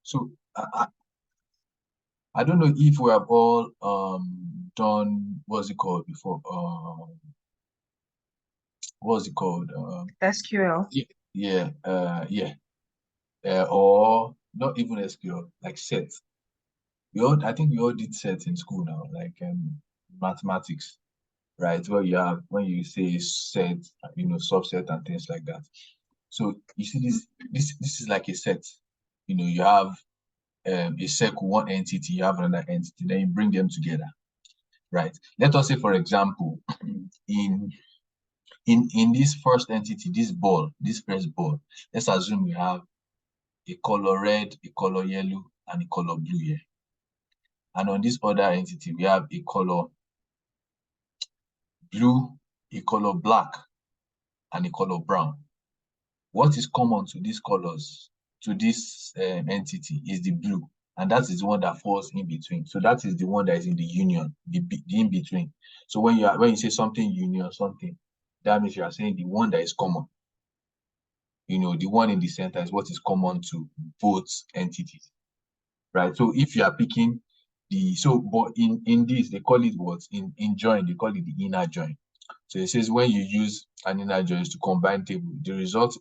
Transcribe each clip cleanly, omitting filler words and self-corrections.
So I don't know if we have all done what's it called before. What's it called? SQL. Yeah, or not even SQL, like set. I think we all did set in school now, like mathematics, right? Where you have when you say set, subset and things like that. So you see this is like a set. You have a circle, one entity, you have another entity, then you bring them together, right? Let us say, for example, in this first entity, this first ball, let's assume we have a color red, a color yellow, and a color blue here. And on this other entity, we have a color blue, a color black, and a color brown. What is common to these colors, to this entity, is the blue, and that is the one that falls in between. So that is the one that is in the union, the in between. So when you say something union something, that means you are saying the one that is common. The one in the center is what is common to both entities, right? So if you are picking but in this they call it what, in join they call it the inner join. So it says when you use an inner join to combine table, the result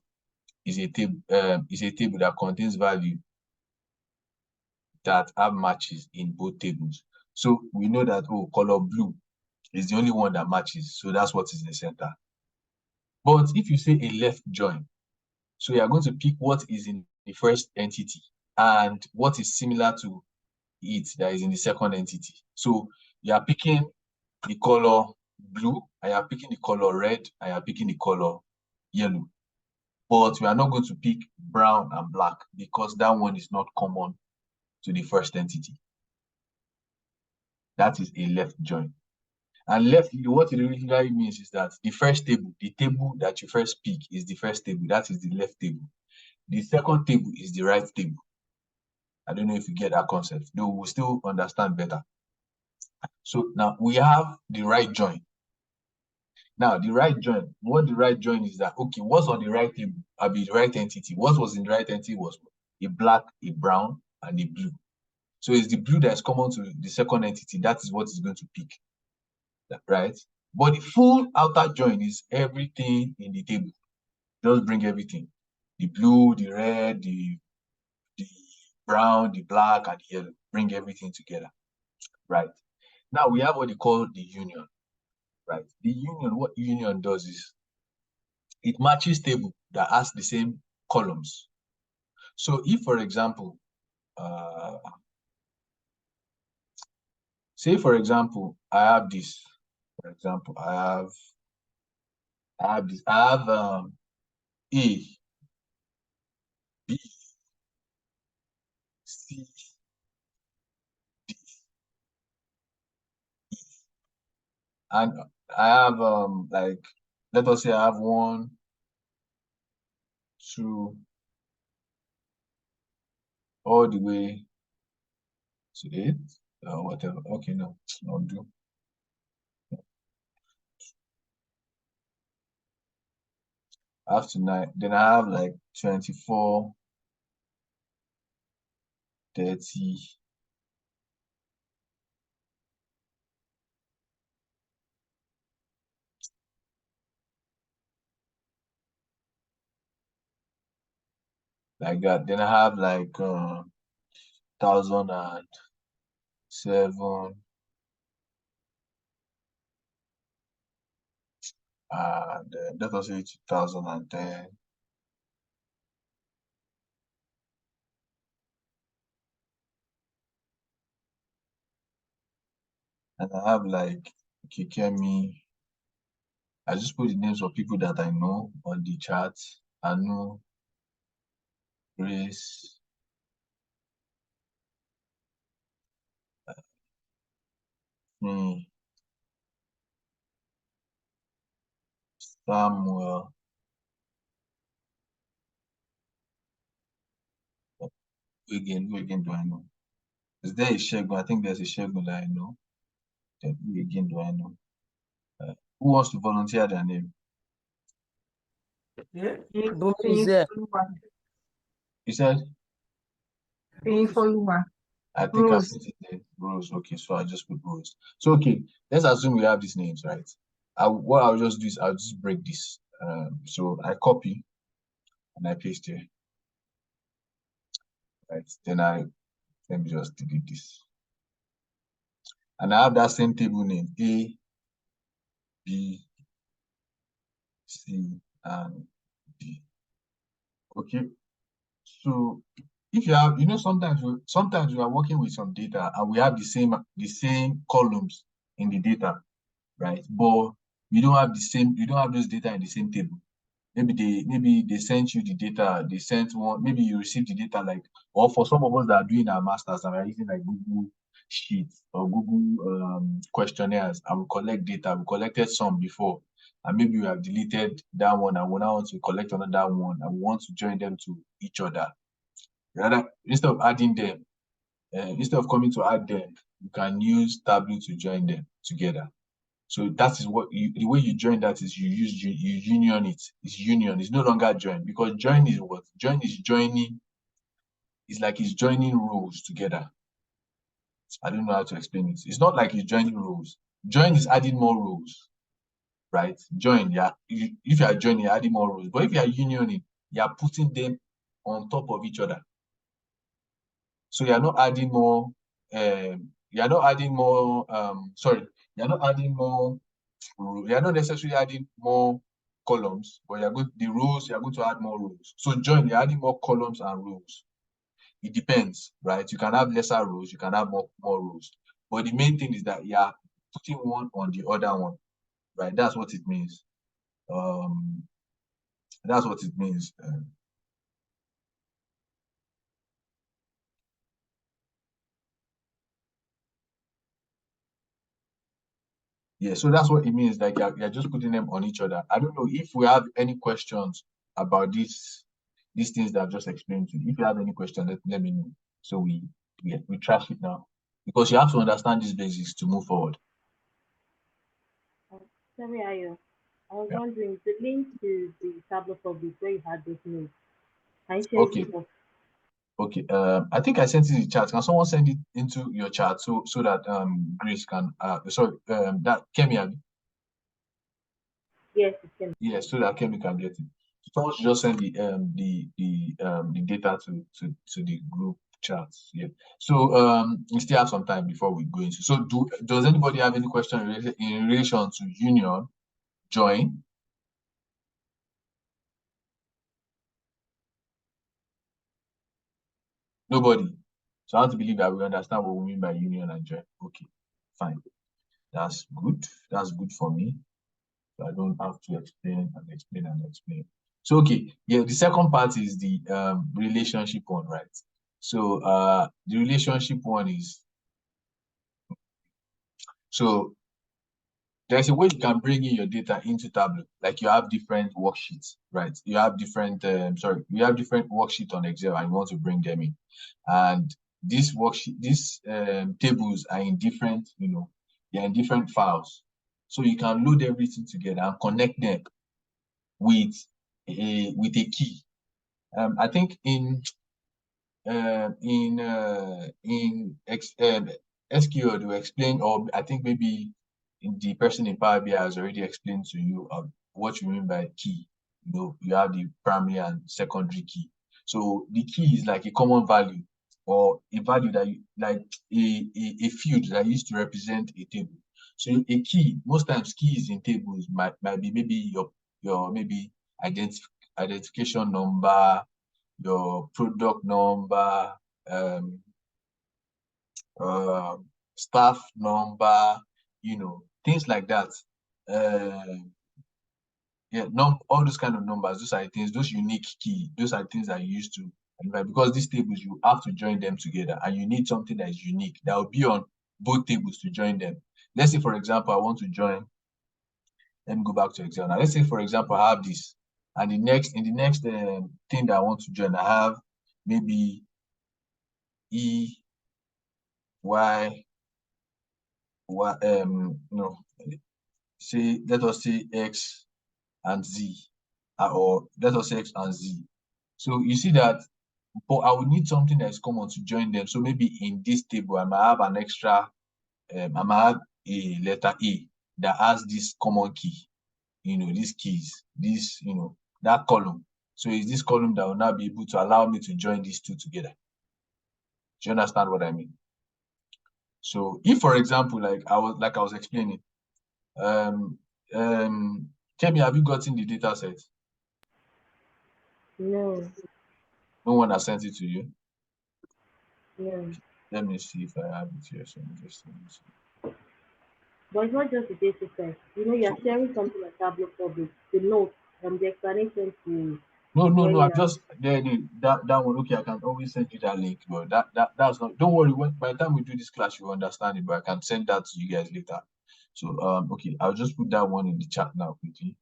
is a table that contains value that have matches in both tables. So we know that color blue is the only one that matches, so that's what is in the center. But if you say a left join, so you are going to pick what is in the first entity and what is similar to it that is in the second entity. So you are picking the color blue, and you are picking the color red, and you are picking the color yellow. But we are not going to pick brown and black because that one is not common to the first entity. That is a left join. And left, what it really means is that the first table, the table that you first pick is the first table. That is the left table. The second table is the right table. I don't know if you get that concept, though we'll still understand better. So now we have the right join. Now the right join, what the right join is that, okay, what's on the right table? The right entity. What was in the right entity was a black, a brown, and a blue. So it's the blue that is common to the second entity. That is what is going to pick, right? But the full outer join is everything in the table. Just bring everything. The blue, the red, the brown, the black, and the yellow. Bring everything together, right? Now we have what they call the union, right? The union, what union does is it matches table that has the same columns. So if, for example, say, for example, I have this. For example, I have this. I have A, B, C, D, E, and I have like, let us say I have 1, 2, all the way to 8, whatever. Okay, no, I'll do. I have to 9. Then I have like 24, 30. Like that. Then I have like 1007. And let us say 2010. And I have like Kikemi. I just put the names of people that I know on the chat. Anu, Grace, me, Samuel. Who again do I know? Is there a Shegun? I think there's a Shegun that I know. Then who again do I know? Who wants to volunteer their name? Yeah, Bumi is there. You said? Foluma. I think I've Rose. put it there. Rose. Okay, so I just put Rose. So okay, let's assume we have these names, right? What I'll just do is I'll just break this. So I copy and I paste here, right? Then let me just delete this. And I have that same table name A, B, C, and D. Okay. So if you have, sometimes we are working with some data and we have the same columns in the data, right? But you don't have those data in the same table. Maybe they sent you the data, they sent one, maybe you received the data like, or for some of us that are doing our masters and are using like Google Sheets or Google questionnaires, and we collect data. We collected some before, and maybe we have deleted that one and we now want to collect another one and we want to join them to each other. Rather, instead of coming to add them, you can use Tableau to join them together. So that is the way you join that is you union it. It's union. It's no longer join because join is what? Join is joining. It's like it's joining rows together. I don't know how to explain it. It's not like it's joining rows. Join is adding more rows, right? Join, yeah. If you are joining, you're adding more rows. But if you are unioning, you are putting them on top of each other. So you're not adding more. You're not adding more. Sorry, you're not adding more. You're not necessarily adding more columns, but you're going to add more rows. So join, you're adding more columns and rows. It depends, right? You can have lesser rows, you can have more rows. But the main thing is that you're putting one on the other one, right? That's what it means. Um, that's what it means. Yeah, so that's what it means. Like you're just putting them on each other. I don't know if we have any questions about these things that I've just explained to you. If you have any questions, let me know. So we trash it now. Because you have to understand these basics to move forward. Sorry, Ayo. I was Yeah. wondering, the link to the Tableau public where you had those notes, can you share it Okay. with us? Okay. I think I sent it in the chat. Can someone send it into your chat so that Grace can sorry, that Kemi Yes, you can. yeah, so that Kemi can get it. Someone should just send the data to the group chat. Yeah. So we still have some time before we go into. So does anybody have any question in relation to union join? Nobody. So I have to believe that we understand what we mean by union and join. Okay, fine. That's good. That's good for me. So I don't have to explain and explain and explain. So okay, yeah, the second part is the relationship one, right? So the relationship one is so there's a way you can bring in your data into Tableau. Like you have different worksheets, right? You have different worksheets on Excel and you want to bring them in. And these tables are in different, they're in different files. So you can load everything together and connect them with a key. I think in SQL to explain, or I think maybe the person in Power BI has already explained to you what you mean by key. You have the primary and secondary key. So the key is like a common value or a value that like a field that used to represent a table. So a key, most times keys in tables might be maybe your maybe identification number, your product number, um, uh, staff number, things like that. Uh, yeah, all those kind of numbers, those are the things, those unique key, those are things that you use to identify because these tables you have to join them together and you need something that is unique that will be on both tables to join them. Let's say, for example, I want to join, let me go back to Excel now. Let's say, for example, I have this, and in the next thing that I want to join, I have maybe E, Y, no, say let us say X and Z, or let us say X and Z. So you see that but I would need something that is common to join them. So maybe in this table, I might have an extra, I might have a letter A that has this common key, these keys, that column. So it's this column that will now be able to allow me to join these two together. Do you understand what I mean? So if, for example, like I was explaining, um, Kemi, have you gotten the data set? No, No one has sent it to you. no. Let me see if I have it here. So But it's not just the data set. You're so sharing something like Tableau Public, the notes, the explanation to no, join I'm now. just that one. Okay, I can always send you that link, but that's not. Don't worry. By the time we do this class, you will understand it. But I can send that to you guys later. So okay, I'll just put that one in the chat now quickly.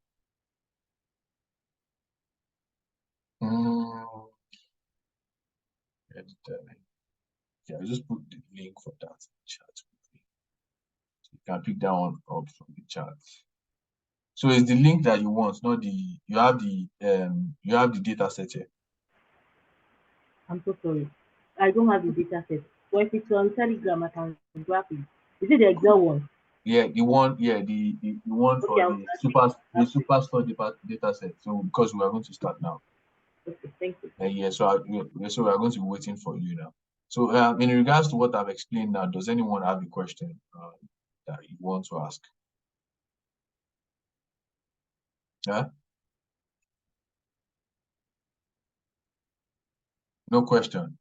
Mm, editor. Yeah, I'll just put the link for that in the chat quickly. So you can pick that one up from the chat. So it's the link that you want, not the you have the data set here. I'm so sorry. I don't have the data set. But if it's on Telegram, I can grab it. Is it the Excel one? Yeah, the one, yeah, the one Okay, for I'll the start it. superstore data set. So because we are going to start now. Okay, thank you. Yeah, so we are going to be waiting for you now. So in regards to what I've explained now, does anyone have a question that you want to ask? Yeah, no question.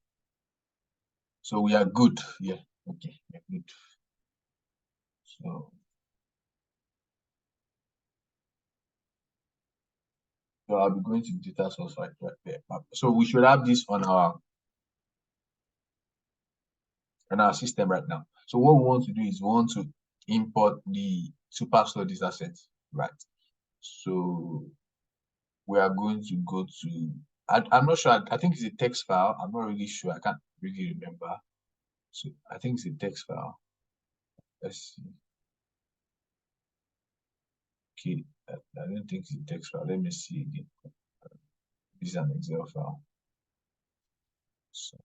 So we are good. Yeah, okay, we're good. So I'll be going to data source right there. So we should have this on our system right now. So what we want to do is we want to import the superstore data set, right? So we are going to go to, I'm not sure, I think it's a text file. I'm not really sure. I can't really remember. So I think it's a text file. Let's see. Okay, I don't think it's a text file. Let me see again. This is an Excel file. So,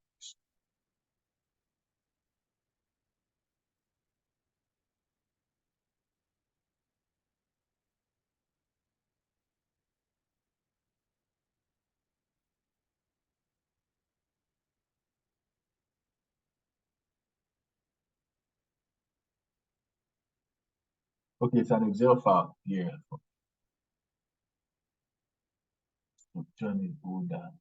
okay, it's an Excel file here. So turn it all down.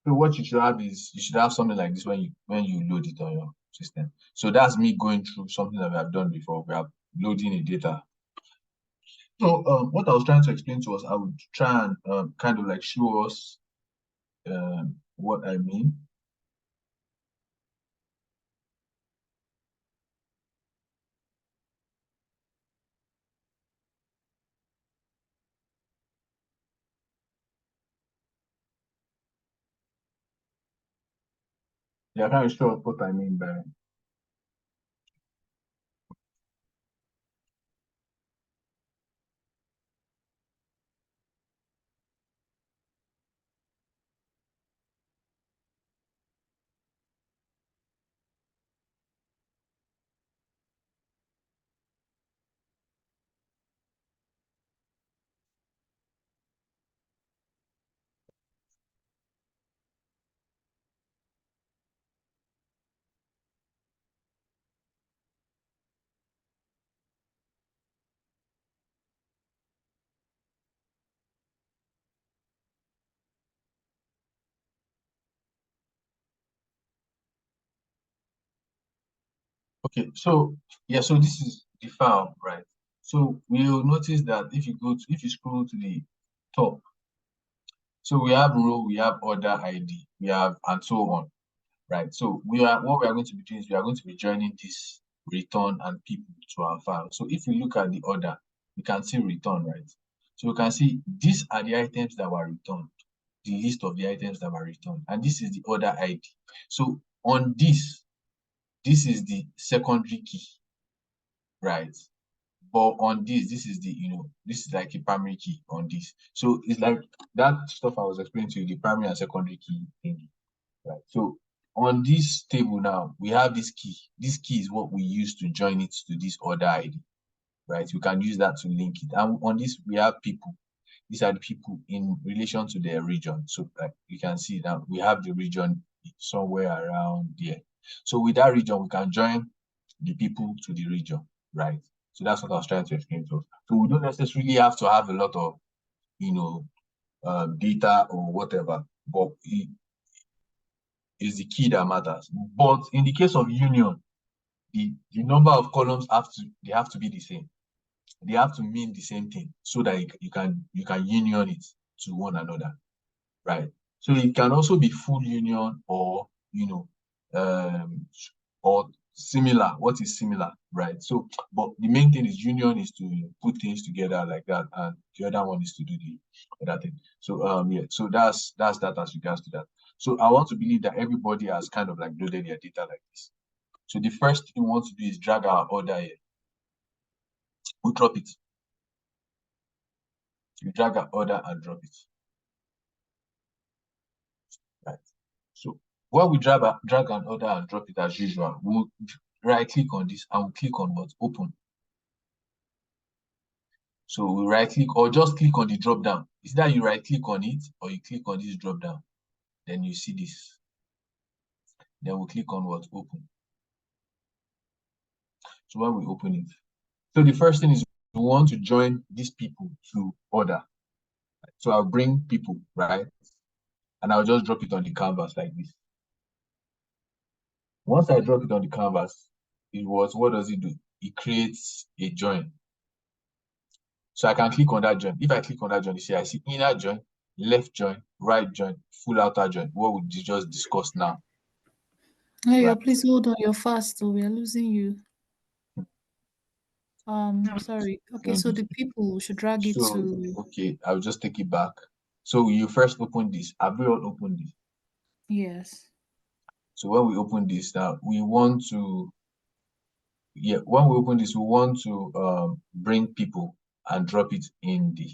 So what you should have is you should have something like this when you load it on your system. So that's me going through something that we have done before. We are loading a data. So what I was trying to explain to us, I would try and kind of like show us what I mean. Yeah, I can show us what I mean by. Okay, so yeah, so this is the file, right? So we'll notice that if you scroll to the top, so we have row, we have order ID, we have and so on, right? So what we are going to be doing is we are going to be joining this return and people to our file. So if we look at the order, we can see return, right? So we can see these are the items that were returned, the list of the items that were returned, and this is the order ID. So on this is the secondary key. right? But on this is the, this is like a primary key on this. So it's like that stuff I was explaining to you, the primary and secondary key thing, right? So on this table now, we have this key. This key is what we use to join it to this other ID, right? We can use that to link it. And on this, we have people. These are the people in relation to their region. So like you can see now, we have the region somewhere around there. So with that region, we can join the people to the region, right? So that's what I was trying to explain to us. So we don't necessarily have to have a lot of, data or whatever, but it is the key that matters. But in the case of union, the number of columns have to be the same. They have to mean the same thing so that you can union it to one another, right? So it can also be full union or um or similar. What is similar, right? So, but the main thing is union is to put things together like that, and the other one is to do the other thing. So yeah, so that's that as regards to that. So I want to believe that everybody has kind of like loaded their data like this. So the first thing we want to do is drag our order here. We drop it. You drag an order and drop it. Right. So when we drag an order and drop it as usual, we'll right click on this and we'll click on what? Open. So we right click or just click on the drop down. Is that you right click on it or you click on this drop down? Then you see this. Then we'll click on what? Open. So when we open it. So the first thing is we want to join these people to order. So I'll bring people, right? And I'll just drop it on the canvas like this. Once I drop it on the canvas, what does it do? It creates a join. So I can click on that join. If I click on that join, you see I see inner join, left join, right join, full outer join. What we just discuss now, Hey, right? please hold on. You're fast, so we are losing you. Sorry. Okay, so the people should drag it So to okay, I'll just take it back. So you first open this. Have we all opened this? yes. So when we open this now, we want to when we open this, we want to bring people and drop it in the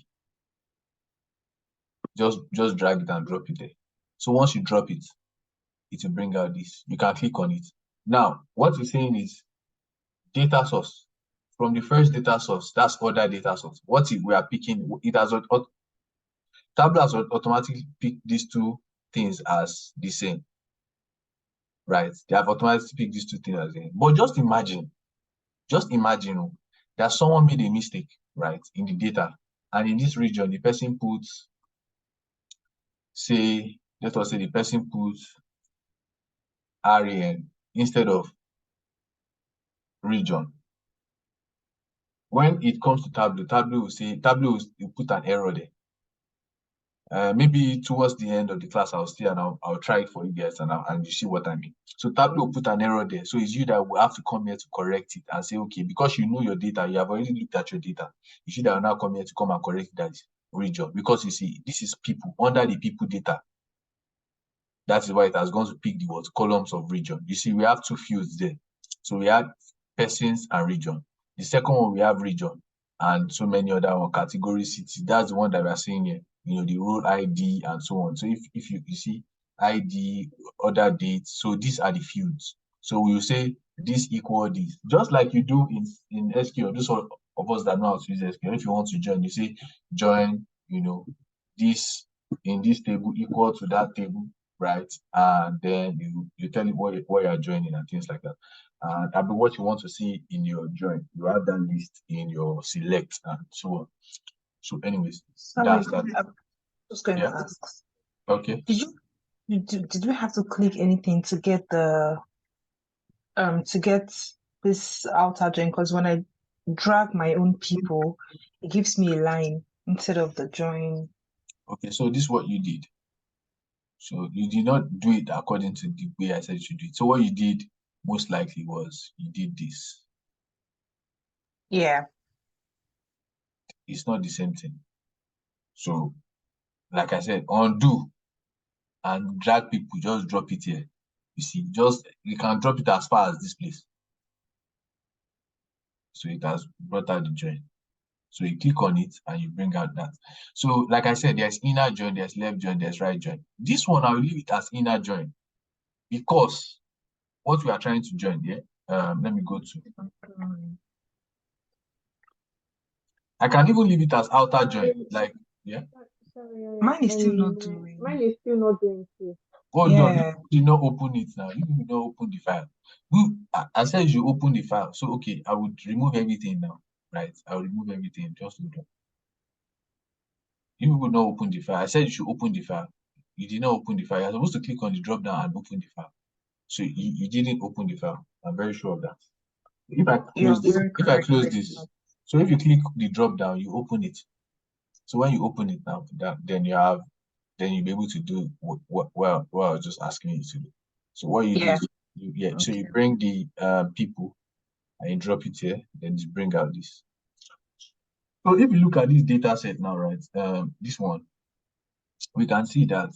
just drag it and drop it there. So once you drop it, it will bring out this. You can click on it. Now, what we're saying is data source. From the first data source, that's other data source. What if we are picking, it has Tableau has automatically picked these two things as the same, right? They have automatically picked these two things as the same. But just imagine that someone made a mistake, right, in the data. And in this region, the person puts, say, let us say the person puts RAN instead of region. When it comes to Tableau will put an error there. Maybe towards the end of the class, I'll stay and I'll try it for you guys and you see what I mean. So Tableau will put an error there. So it's you that will have to come here to correct it and say, okay, because you know your data, you have already looked at your data. It's you that will now come here to come and correct that region. Because you see, this is people under the people data. That is why it has gone to pick the what columns of region. You see, we have two fields there. So we have persons and region. The second one we have region and so many other one, category city. That's the one that we are seeing here. The role ID and so on. So if you see ID, other dates, so these are the fields. So we will say this equal this, just like you do in SQL. Those of us that know how to use SQL. If you want to join, you say join, this in this table equal to that table, right? And then you tell it what you are joining and things like that. And that'll be what you want to see in your join. You have that list in your select and so on. So, anyways, Sorry, that's that. I'm just going to Yeah. ask. Okay. Did we have to click anything to get this outer join? Because when I drag my own people, it gives me a line instead of the join. Okay. So this is what you did. So you did not do it according to the way I said you should do it. So what you did most likely was you did this. Yeah. It's not the same thing. So, like I said, undo and drag people, just drop it here. You see, you can drop it as far as this place. So it has brought out the join. So you click on it and you bring out that. So like I said, there's inner join, there's left join, there's right join. This one, I'll leave it as inner join because what we are trying to join here, let me go to. I can even leave it as outer join, like, yeah. Sorry, Mine is still not doing. mine is still not doing too. Hold on, Yeah. you did not open it now. You did not open the file. I said you open the file. So, okay, I would remove everything now, right? I will remove everything. Just hold on. You will not open the file. I said you should open the file. You did not open the file. You're supposed to click on the drop down and open the file. So you didn't open the file. I'm very sure of that. If I You're close this, very if I correct. close this, so if you click the drop down, you open it. So when you open it now, then you'll be able to do what I was just asking you to do. So what you do Yeah. is so you Okay. bring the people and you drop it here, then you bring out this. So if you look at this data set now, right? This one, we can see that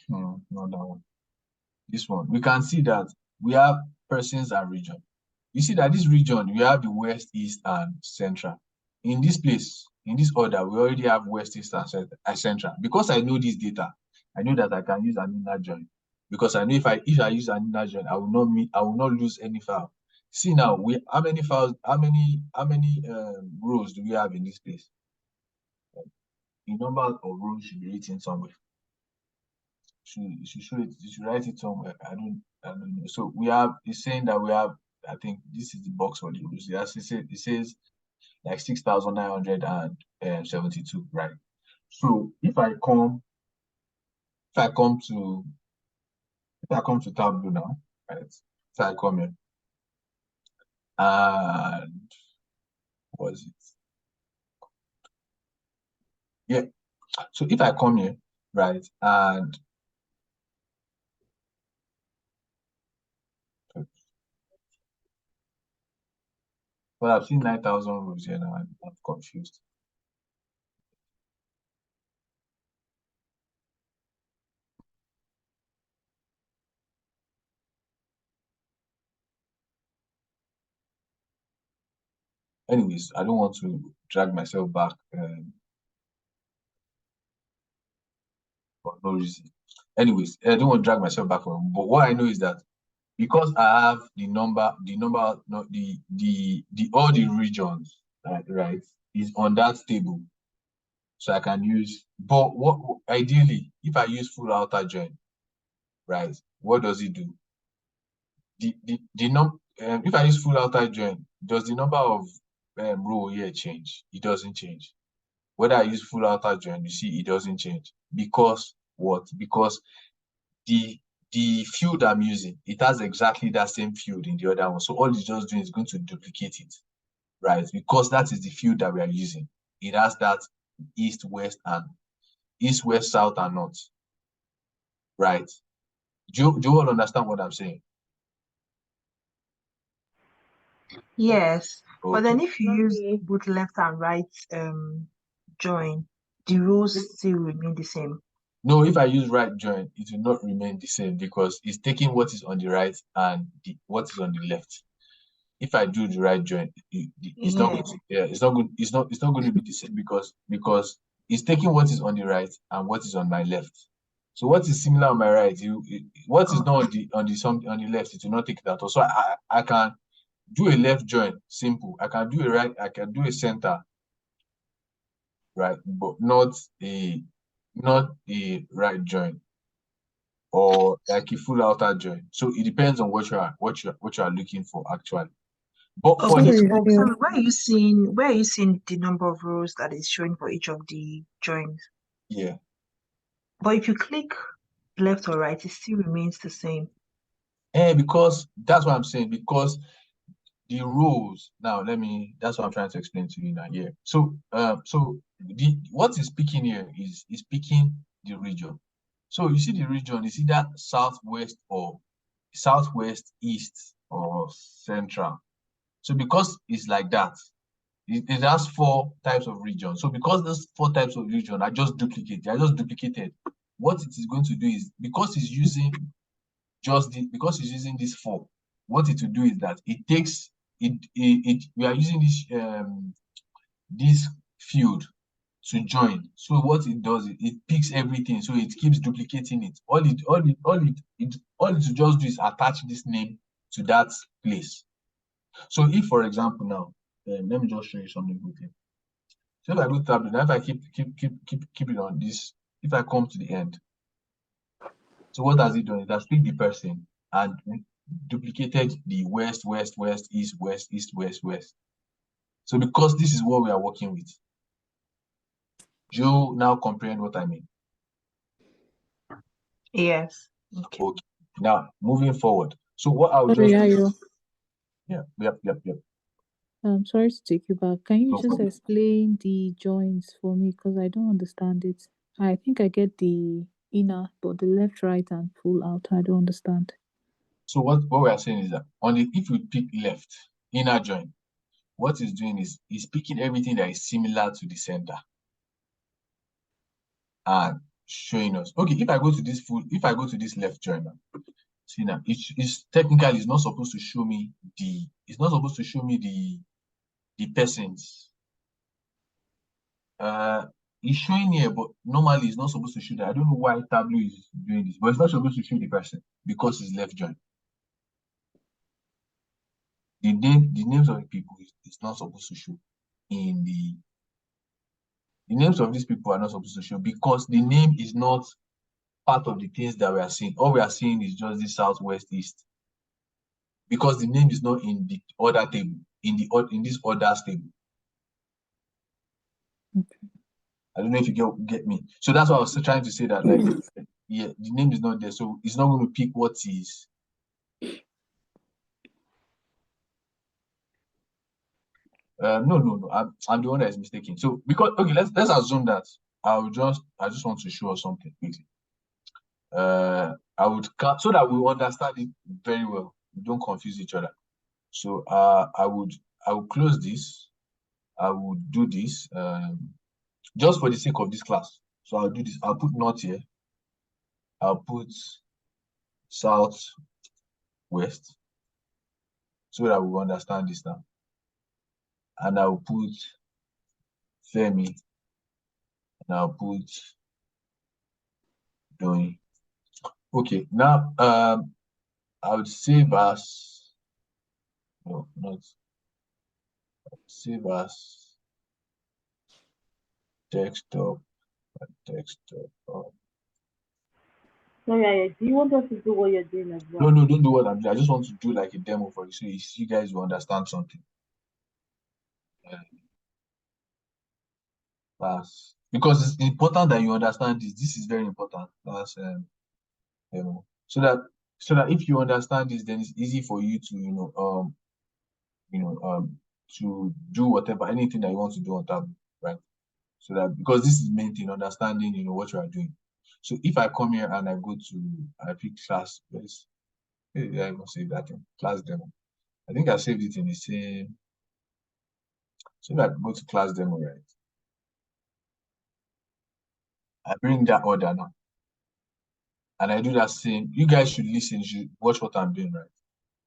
not that one. This one, we can see that we have persons and region. You see that this region, we have the west, east, and central. In this place, in this order, we already have west, east, and central. Because I know this data, I know that I can use an inner join. Because I know if I use an inner join, I will not lose any file. See now, how many files, how many rows do we have in this place? The number of rows should be written somewhere. You should write it somewhere. I don't know. So we have, it's saying that we have, I think this is the box for the rules. It says like 6,972, right? So if I come to Tableau now, right? So I come here and what was it? Yeah. So if I come here, right, and well, I've seen 9,000 rows here now. I'm confused. Anyways, I don't want to drag myself back for no reason. Anyways, I don't want to drag myself back from. But what I know is that because I have the number, not the all the regions, right, is on that table. So I can use. But what ideally, if I use full outer join, right, what does it do? If I use full outer join, does the number of row here change? It doesn't change. Whether I use full outer join, you see, it doesn't change because what? Because the field I'm using, it has exactly that same field in the other one. So all it's just doing is going to duplicate it, right? Because that is the field that we are using. It has that east, west, south, and north, right? Do you all understand what I'm saying? Yes. But Okay. then if you use Okay. both left and right join, the rows still remain the same. No, if I use right join, it will not remain the same because it's taking what is on the right and what is on the left. If I do the right join, it's not going Yeah. to, yeah, it's not going to be the same because it's taking what is on the right and what is on my left. So what is similar on my right, what is Oh, not on the left, it will not take it out. So I can do a left join, simple. I can do a right, I can do a center, right, but not a right join or like a full outer join. So it depends on what you are looking for actually. But for okay. the So, Sorry, yeah. so where are you seeing the number of rows that is showing for each of the joins? yeah. But if you click left or right, it still remains the same. Because that's what I'm saying. Because the rules now, that's what I'm trying to explain to you now. Yeah. So the what is speaking here is speaking the region. So you see the region is either southwest or southwest, east, or central. So because it's like that, it has four types of region. So because those four types of region are just duplicated, they are just duplicated. What it is going to do is because it's using because it's using this four, what it will do is that it takes we are using this field to join. So what it does, it picks everything, so it keeps duplicating it. All it will just do is attach this name to that place. So if, for example, now, let me just show you something quickly. So if I go to Tableau, now if I keep it on this, if I come to the end, so what has it done? It has picked the person and duplicated the west, west, west, east, west, west. So because this is what we are working with, do you now comprehend what I mean? Yes. Okay. Okay. Now moving forward. So what I would Sorry, just Ayo. yep. I'm sorry to take you back. Can you No just problem. explain the joins for me? Because I don't understand it. I think I get the inner, but the left, right, and full out, I don't understand. So what we are saying is that if we pick left, inner join, what it's doing is picking everything that is similar to the center and showing us. Okay, if I go to this left join now, see now, it's technically it's not supposed to show me the persons. It's showing here, but normally it's not supposed to show that. I don't know why Tableau is doing this, but it's not supposed to show the person because it's left join. The names of the people is not supposed to show in the names of these people are not supposed to show because the name is not part of the things that we are seeing. All we are seeing is just the southwest east because the name is not in the order table, in this orders table. Okay. I don't know if you get me. So that's what I was trying to say, that like yeah, the name is not there, so it's not going to pick what is. No. I'm the one that is mistaken. So because okay, let's assume that I just want to show us something quickly. I would cut so that we understand it very well. We don't confuse each other. So I would close this. I would do this just for the sake of this class. So I'll do this. I'll put north here. I'll put south west so that we understand this now. And I'll put Femi and I'll put Doing. Okay, now I would save as no, not save as desktop. Sorry, do you want us to do what you're doing as well? No, don't do what I'm doing. I just want to do like a demo for you, so you guys will understand something. Because it's important that you understand this. This is very important. That's so that if you understand this, then it's easy for you to to do whatever anything that you want to do on Tableau, right? So that because this is main thing, understanding what you are doing. So if I come here and I pick class, yes, I even save that thing, class demo. I think I saved it in the same. So if I go to class demo, right? I bring that order now. And I do that same. You guys should listen, you should watch what I'm doing, right?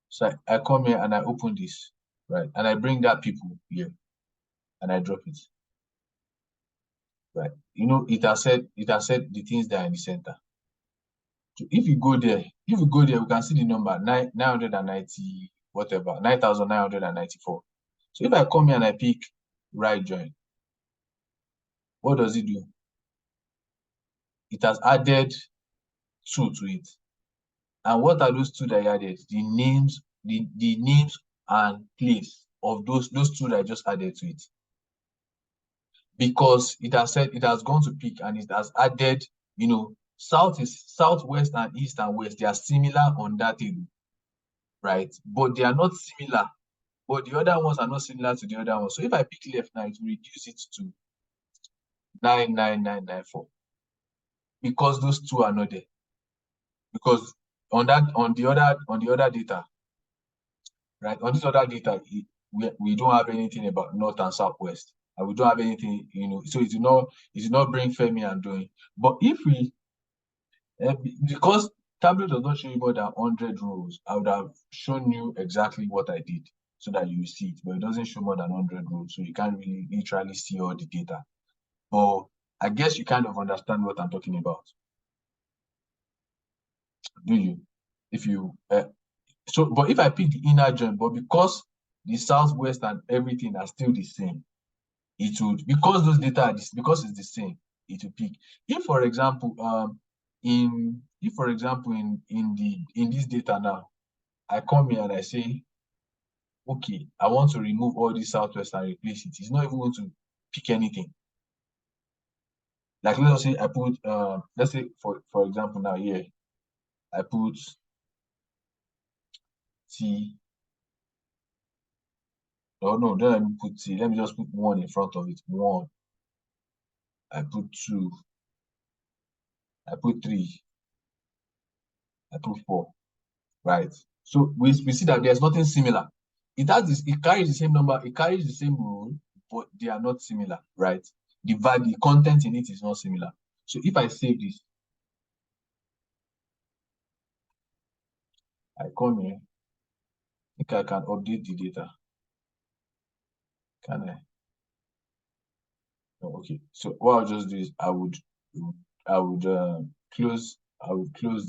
So I come here and I open this, right? And I bring that people here and I drop it. Right. It has said the things that are in the center. So if you go there, we can see the number 990 whatever, 9,994. So if I come here and I pick right join, what does it do? It has added 2 to it. And what are those 2 that I added? The names and place of those 2 that I just added to it. Because it has said it has gone to pick and it has added, southwest and east and west. They are similar on that table, right? But they are not similar. But the other ones are not similar to the other ones. So if I pick left now, it will reduce it to 99994 because those 2 are not there. Because on the other data, right? On this other data, we don't have anything about north and southwest, and we don't have anything, so it will not bring Femi and Doing. But if we because Tableau does not show you more than 100 rows, I would have shown you exactly what I did. so that you see it, but it doesn't show more than 100 rows, so you can't really literally see all the data. But I guess you kind of understand what I'm talking about, do you? If you so, but if I pick the inner join, but because the southwest and everything are still the same, it would, because those data are because it's the same, it will pick. If for example, in this data now, I come here and I say, okay, I want to remove all this southwest and replace it. It's not even going to pick anything. Like let us say I put let's say for example now here, I put T. Oh no, don't let me put T. Let me just put 1 in front of it. 1. I put 2. I put 3. I put 4. Right. So we see that there's nothing similar. It has this, it carries the same number, it carries the same rule, but they are not similar, right? The content in it is not similar. So if I save this, I come here, I think I can update the data. Can I? Oh, okay. So what I'll just do is I would close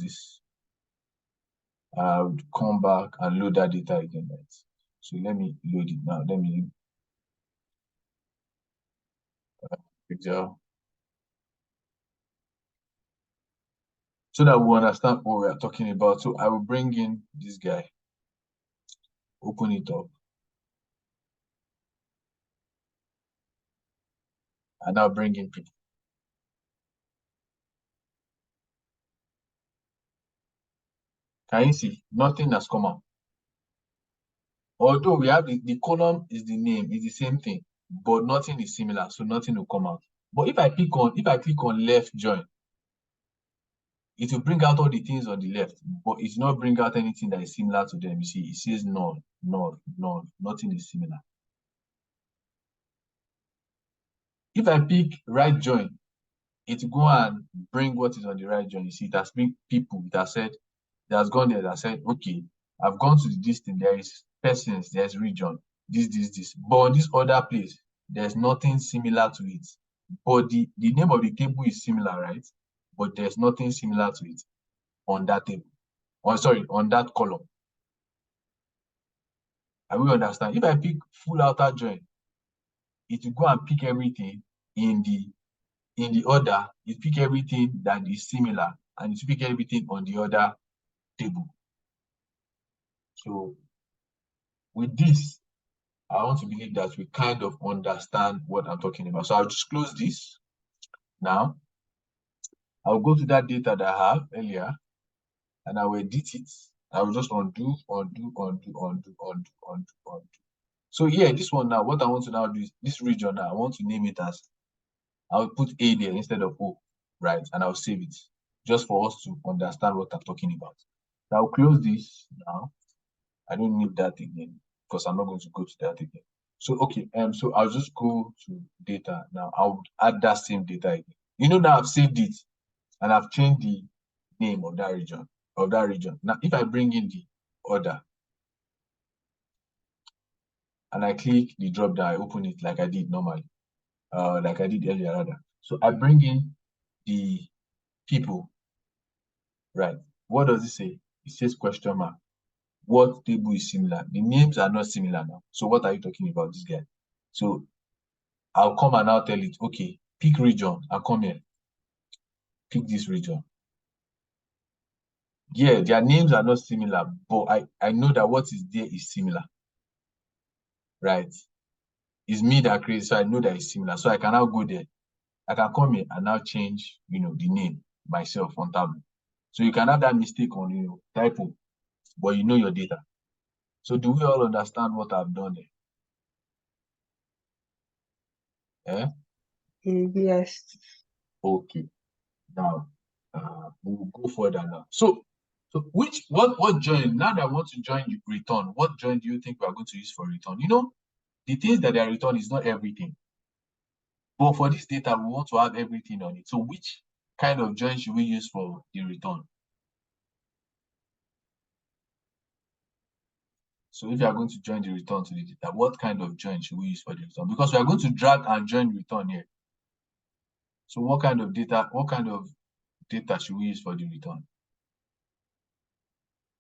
this. I would come back and load that data again. Right? So let me load it now. Let me picture so that we understand what we are talking about. So I will bring in this guy, open it up, and now bring in people. Can you see? Nothing has come out. Although we have the column is the name, is the same thing, but nothing is similar, so nothing will come out. But if I click on left join, it will bring out all the things on the left, but it will not bring out anything that is similar to them. You see, it says none, none, none, nothing is similar. If I pick right join, it will go and bring what is on the right join. You see, it has bring people, it has said, it has gone there, that said, okay, I've gone to this thing, there is persons, there's region, this. But on this other place, there's nothing similar to it. But the name of the table is similar, right? But there's nothing similar to it on that table. Or sorry, on that column. I will understand. If I pick full outer join, it will go and pick everything in the order. It pick everything that is similar, and it pick everything on the other table. So with this, I want to believe that we kind of understand what I'm talking about. So I'll just close this. Now, I'll go to that data that I have earlier, and I will edit it. I will just undo. So yeah, this one now, what I want to now do is this region now, I want to name it as, I'll put A there instead of O, right? And I'll save it just for us to understand what I'm talking about. So I'll close this now. I don't need that again because I'm not going to go to that again. So okay, so I'll just go to data now. I'll add that same data again. You know, now I've saved it and I've changed the name of that region. Now, if I bring in the order and I click the drop down, I open it like I did normally, like I did earlier rather. So I bring in the people, right? What does it say? It says question mark. What table is similar? The names are not similar now. So what are you talking about, this guy? So I'll come and I'll tell it, okay, pick region. I'll come here. Pick this region. Yeah, their names are not similar, but I know that what is there is similar. Right? It's me that creates, so I know that it's similar. So I can now go there. I can come here and now change, the name myself on Tableau. So you can have that mistake on, typo, but you know your data. So do we all understand what I've done there? Yes. Okay. Now, we'll go further now. So what join, now that I want to join you return, what join do you think we are going to use for return? The things that are return is not everything. But for this data, we want to have everything on it. So which kind of join should we use for the return? So if you are going to join the return to the data, what kind of join should we use for the return? Because we are going to drag and join return here. So what kind of data should we use for the return?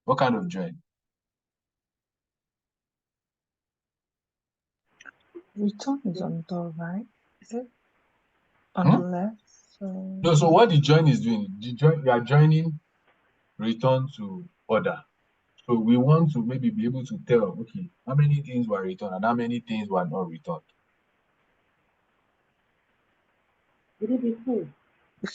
What kind of join? Return is on the right. Is it on the left? So No, so what the join is doing, we are joining return to order. So we want to maybe be able to tell, okay, how many things were returned and how many things were not returned. Will it be full?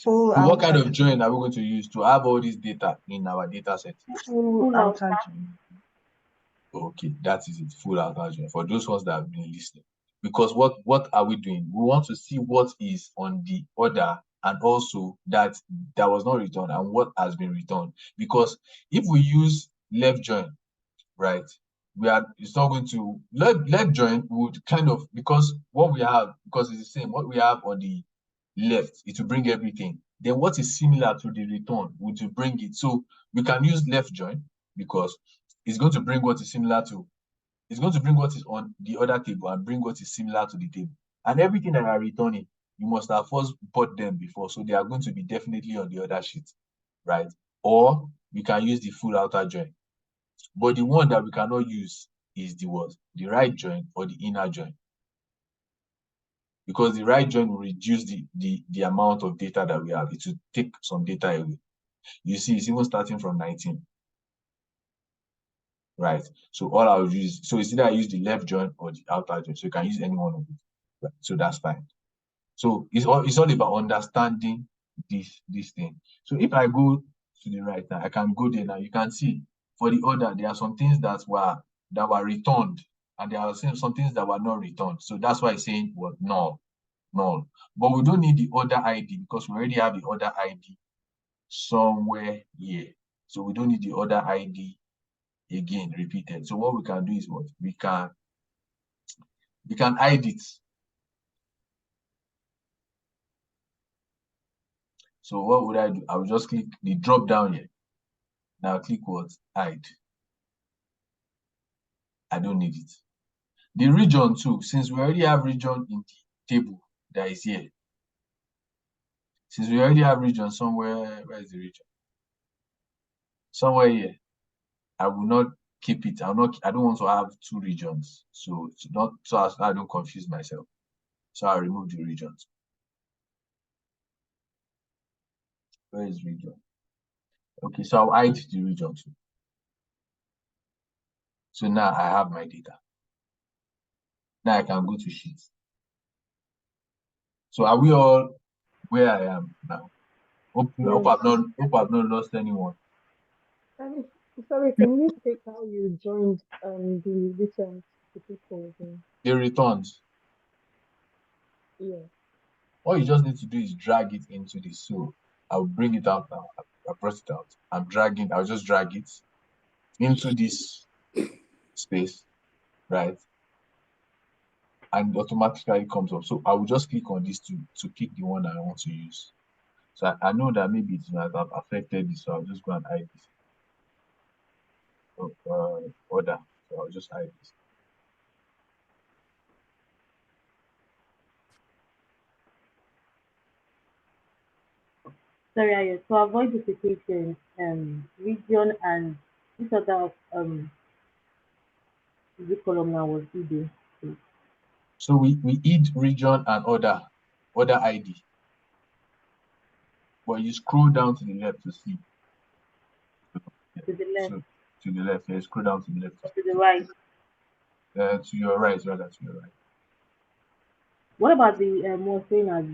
full So what kind outer of join are we going to use to have all this data in our data set? full Full outer outer. join. Okay, that is it, full outer join for those ones that have been listening. Because what are we doing? We want to see what is on the order and also that was not returned and what has been returned. Because if we use left join, right, it's not going to left join would kind of, because it's the same, what we have on the left, it will bring everything. Then what is similar to the return would bring it. So we can use left join because it's going to bring what is similar to, it's going to bring what is on the other table and bring what is similar to the table. And everything that are returning, you must have first bought them before. So they are going to be definitely on the other sheet, right? Or we can use the full outer join. But the one that we cannot use is the what? The right join or the inner join. Because the right join will reduce the amount of data that we have. It will take some data away. You see, it's even starting from 19. Right. So all I'll use, so it's either I use the left join or the outer join. So you can use any one of it. Right. So that's fine. So it's all about understanding this thing. So if I go to the right now, I can go there now. You can see for the order, there are some things that were returned, and there are some things that were not returned. So that's why it's saying what null. But we don't need the order ID because we already have the order ID somewhere here. So we don't need the order ID again repeated. So what we can do is what? We can hide it. So what would I do? I will just click the drop down here. Now click what? Hide. I don't need it. The region too, since we already have region in the table that is here. Since we already have region somewhere, where is the region? Somewhere here. I will not keep it. I don't want to have two regions. So as I don't confuse myself. So I'll remove the regions. Where is region? Okay, so I'll hide the region too. So now I have my data. Now I can go to sheets. So are we all where I am now? Hope I've not lost anyone. Sorry, can you take how you joined the returns to people again? The returns. Yeah. All you just need to do is drag it into this. So I'll bring it out now. I brought it out. I'll just drag it into this space, right? And automatically comes up. So I will just click on this to pick the one I want to use. So I know that maybe it might have affected this, so I'll just go and hide this. Order. So I'll just hide this. Sorry, Ayo. To avoid duplication, region and this other the column now was video. So we hid region and order ID. But you scroll down to the left to see. To the left. So, to the left, yeah, scroll down to the left. Or to the right. To your right, rather, to your right. What about the one saying as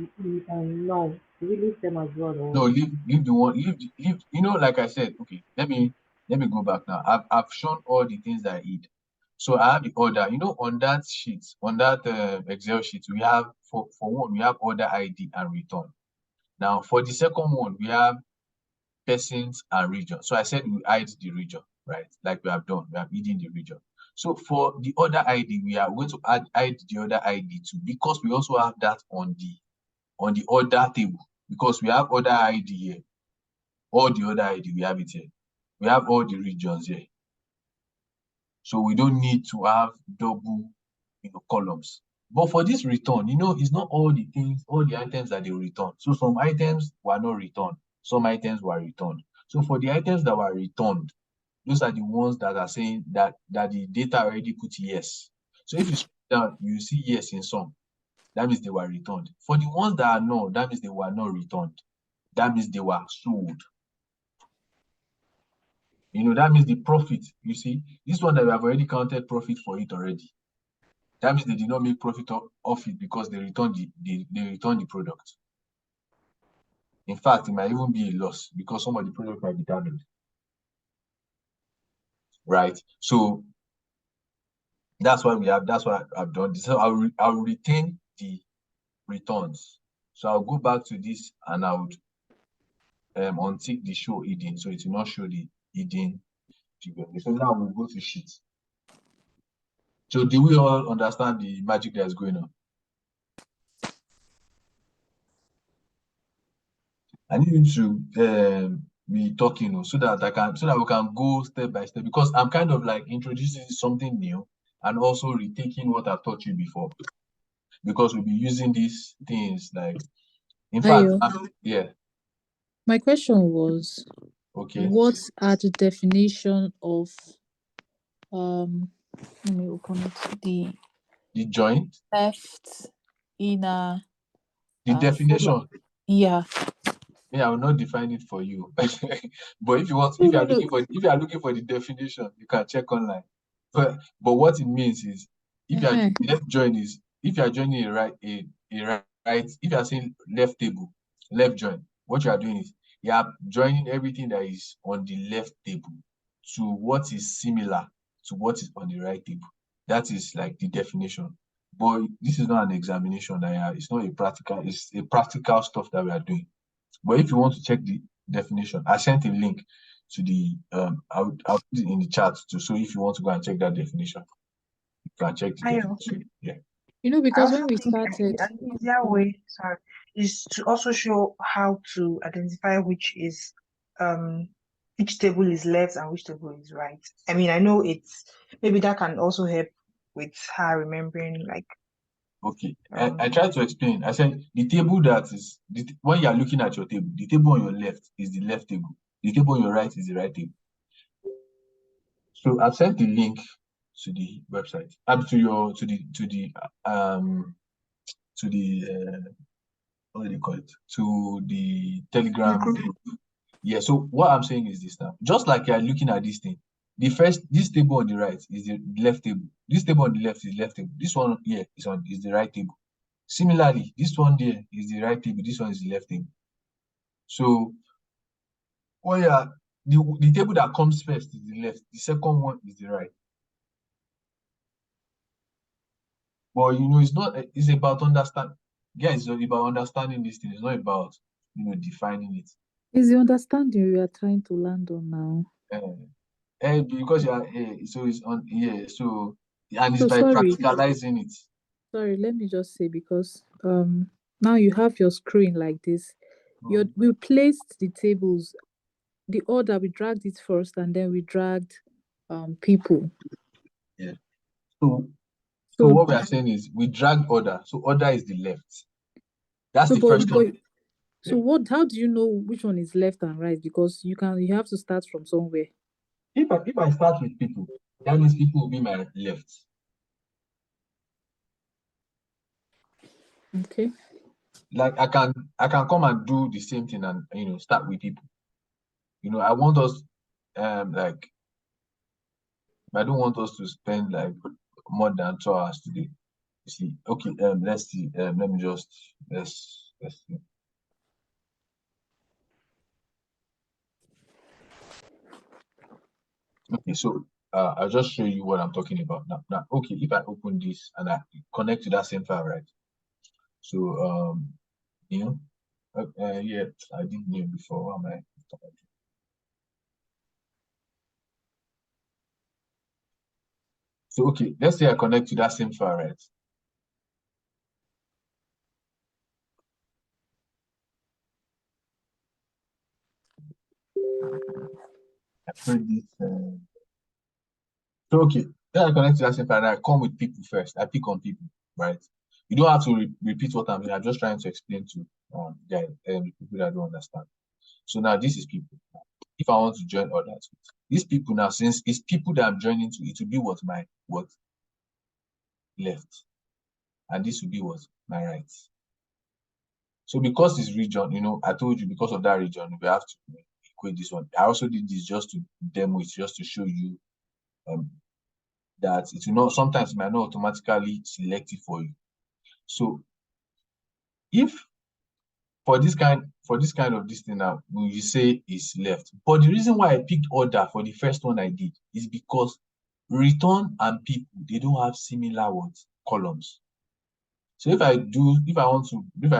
no? Do we leave them as well? Or? No, leave the one, leave, like I said, okay, let me go back now. I've shown all the things that I hid. So I have the order, on that sheet, on that Excel sheet, we have, for one, we have order ID and return. Now, for the second one, we have persons and region. So I said we hide the region, right? Like we have done, we have hidden the region. So for the order ID, we are going to hide the order ID too, because we also have that on the order table, because we have order ID here. All the order ID, we have it here. We have all the regions here. So we don't need to have double, columns. But for this return, it's not all the things, all the items that they return. So some items were not returned, some items were returned. So for the items that were returned, those are the ones that are saying that the data already put yes. So if you scroll down, you see yes in some. That means they were returned. For the ones that are no, that means they were not returned. That means they were sold. That means the profit, you see, this one that we have already counted profit for it already. That means they did not make profit off it because they returned they returned the product. In fact, it might even be a loss because some of the product might be damaged. Right? So that's what I've done. So I'll retain the returns. So I'll go back to this and I would untick the show hidden. So it will not show the hidden figure. So now we'll go to sheet. So do we all understand the magic that's going on? I need you to be talking so that we can go step by step, because I'm kind of like introducing something new and also retaking what I've taught you before, because we'll be using these things like, in fact, Ayo, yeah, my question was, okay, what are the definition of let me open it, the joint, left, inner, the full? definition. Yeah. Yeah, I will not define it for you. But if you want, No, no, no. if you are looking for the definition, you can check online. But what it means is, if you are Uh-huh. left join is if you are joining right, if you are saying left table, left join, what you are doing is you are joining everything that is on the left table to what is similar to what is on the right table. That is like the definition. But this is not an examination it's not a practical, it's a practical stuff that we are doing. But if you want to check the definition, I sent a link to the I'll put it in the chat too. So if you want to go and check that definition, you can check the Ayo, definition. Yeah. I Because when also we think started, an easier way, sorry, is to also show how to identify which table is left and which table is right. I mean, I know maybe that can also help with her remembering, like, Okay. I tried to explain. I said the table that is when you are looking at your table, the table on your left is the left table. The table on your right is the right table. So I've sent the link to the website. Up to your to the what do they call it? To the the Telegram group. group. Yeah, so what I'm saying is this now. Just like you're looking at this thing, this table on the right is the left table. This table on the left is left table. This one here is the right table. Similarly, this one there is the right table. This one is the left table. So, yeah, the table that comes first is the left. The second one is the right. But it's not. It's about understand. Guys, it's about understanding this thing. It's not about defining it. is the understanding we are trying to land on now. Because you are so it's on so and it's So by sorry, practicalizing it. let me just say, because now you have your screen like this. We placed the tables, the order, we dragged it first and then we dragged people. Yeah. So So what we are saying is we drag order. So order is the left. That's so the first thing. so what, how do you know which one is left and right? Because you have to start from somewhere. If I start with people, that means people will be my left. Okay. Like I can come and do the same thing and start with people. I want us like I don't want us to spend like more than 2 hours today. You see, okay, let's see. Let me just let's see. Okay, so I'll just show you what I'm talking about now. Now, okay, if I open this and I connect to that same file, right? So new, yeah, I did new before. What am I? So okay, let's say I connect to that same file, right? I create this. So okay, then I connect to that same pattern. I come with people first. I pick on people, right? You don't have to repeat what I'm doing. I'm just trying to explain to people that don't understand. So now this is people. If I want to join others, these people now, since it's people that I'm joining to, it will be what left, and this will be what my right. So because this region, I told you because of that region, we have to equate this one. I also did this just to demo it, just to show you um, that it will not, sometimes it might not automatically select it for you. So if for this kind of this thing now, we say is left. But the reason why I picked order for the first one I did is because return and people, they don't have similar words, columns. So if I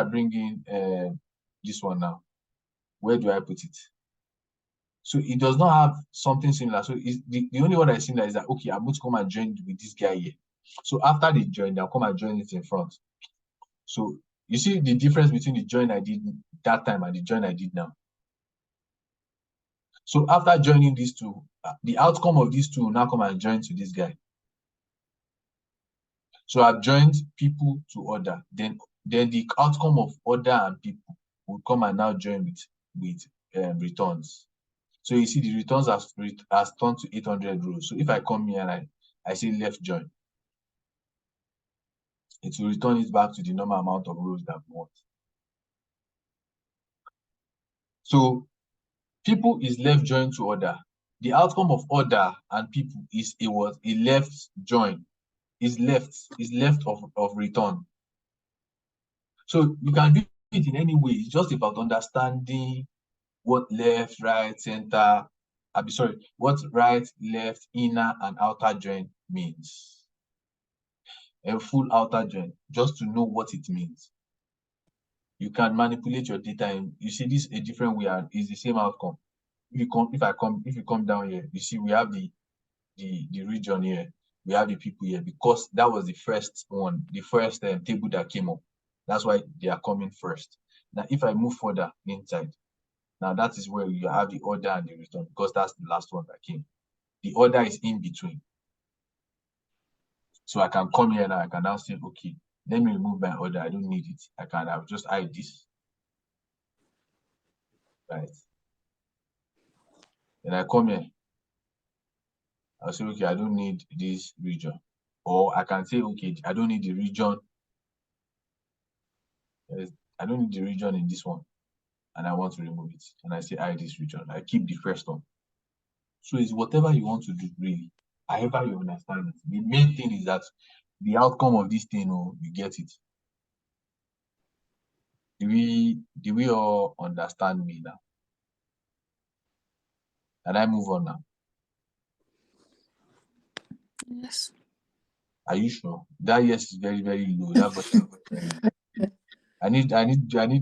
bring in this one now, where do I put it? So it does not have something similar. So the only one that is similar is that, okay, I'm going to come and join with this guy here. So after they join, they'll come and join it in front. So you see the difference between the join I did that time and the join I did now. So after joining these two, the outcome of these two will now come and join to this guy. So I've joined people to order. Then the outcome of order and people will come and now join with returns. So you see the returns has turned to 800 rows. So if I come here and I say left join, it will return it back to the normal amount of rows that we want. So people is left join to order. The outcome of order and people is a left join. Is left of return. So you can do it in any way. It's just about understanding what left, right, center, what right, left, inner, and outer join means. A full outer join, just to know what it means. You can manipulate your data, and you see this a different way, and it's the same outcome. If you come down here, you see we have the region here, we have the people here, because that was the first one, the first table that came up. That's why they are coming first. Now, if I move further inside, now that is where you have the order and the return, because that's the last one that came. The order is in between. So I can come here now, I can now say, okay, let me remove my order. I don't need it. I'll just hide this. Right. Then I come here. I'll say, okay, I don't need this region. Or I can say, okay, I don't need the region. I don't need the region in this one. And I want to remove it. And I say, hide this region. I keep the first one. So it's whatever you want to do, really. However you understand it. The main thing is that the outcome of this thing, you get it. Do we all understand me now? Can I move on now? Yes. Are you sure? That yes is very, very low. That button is very low. I need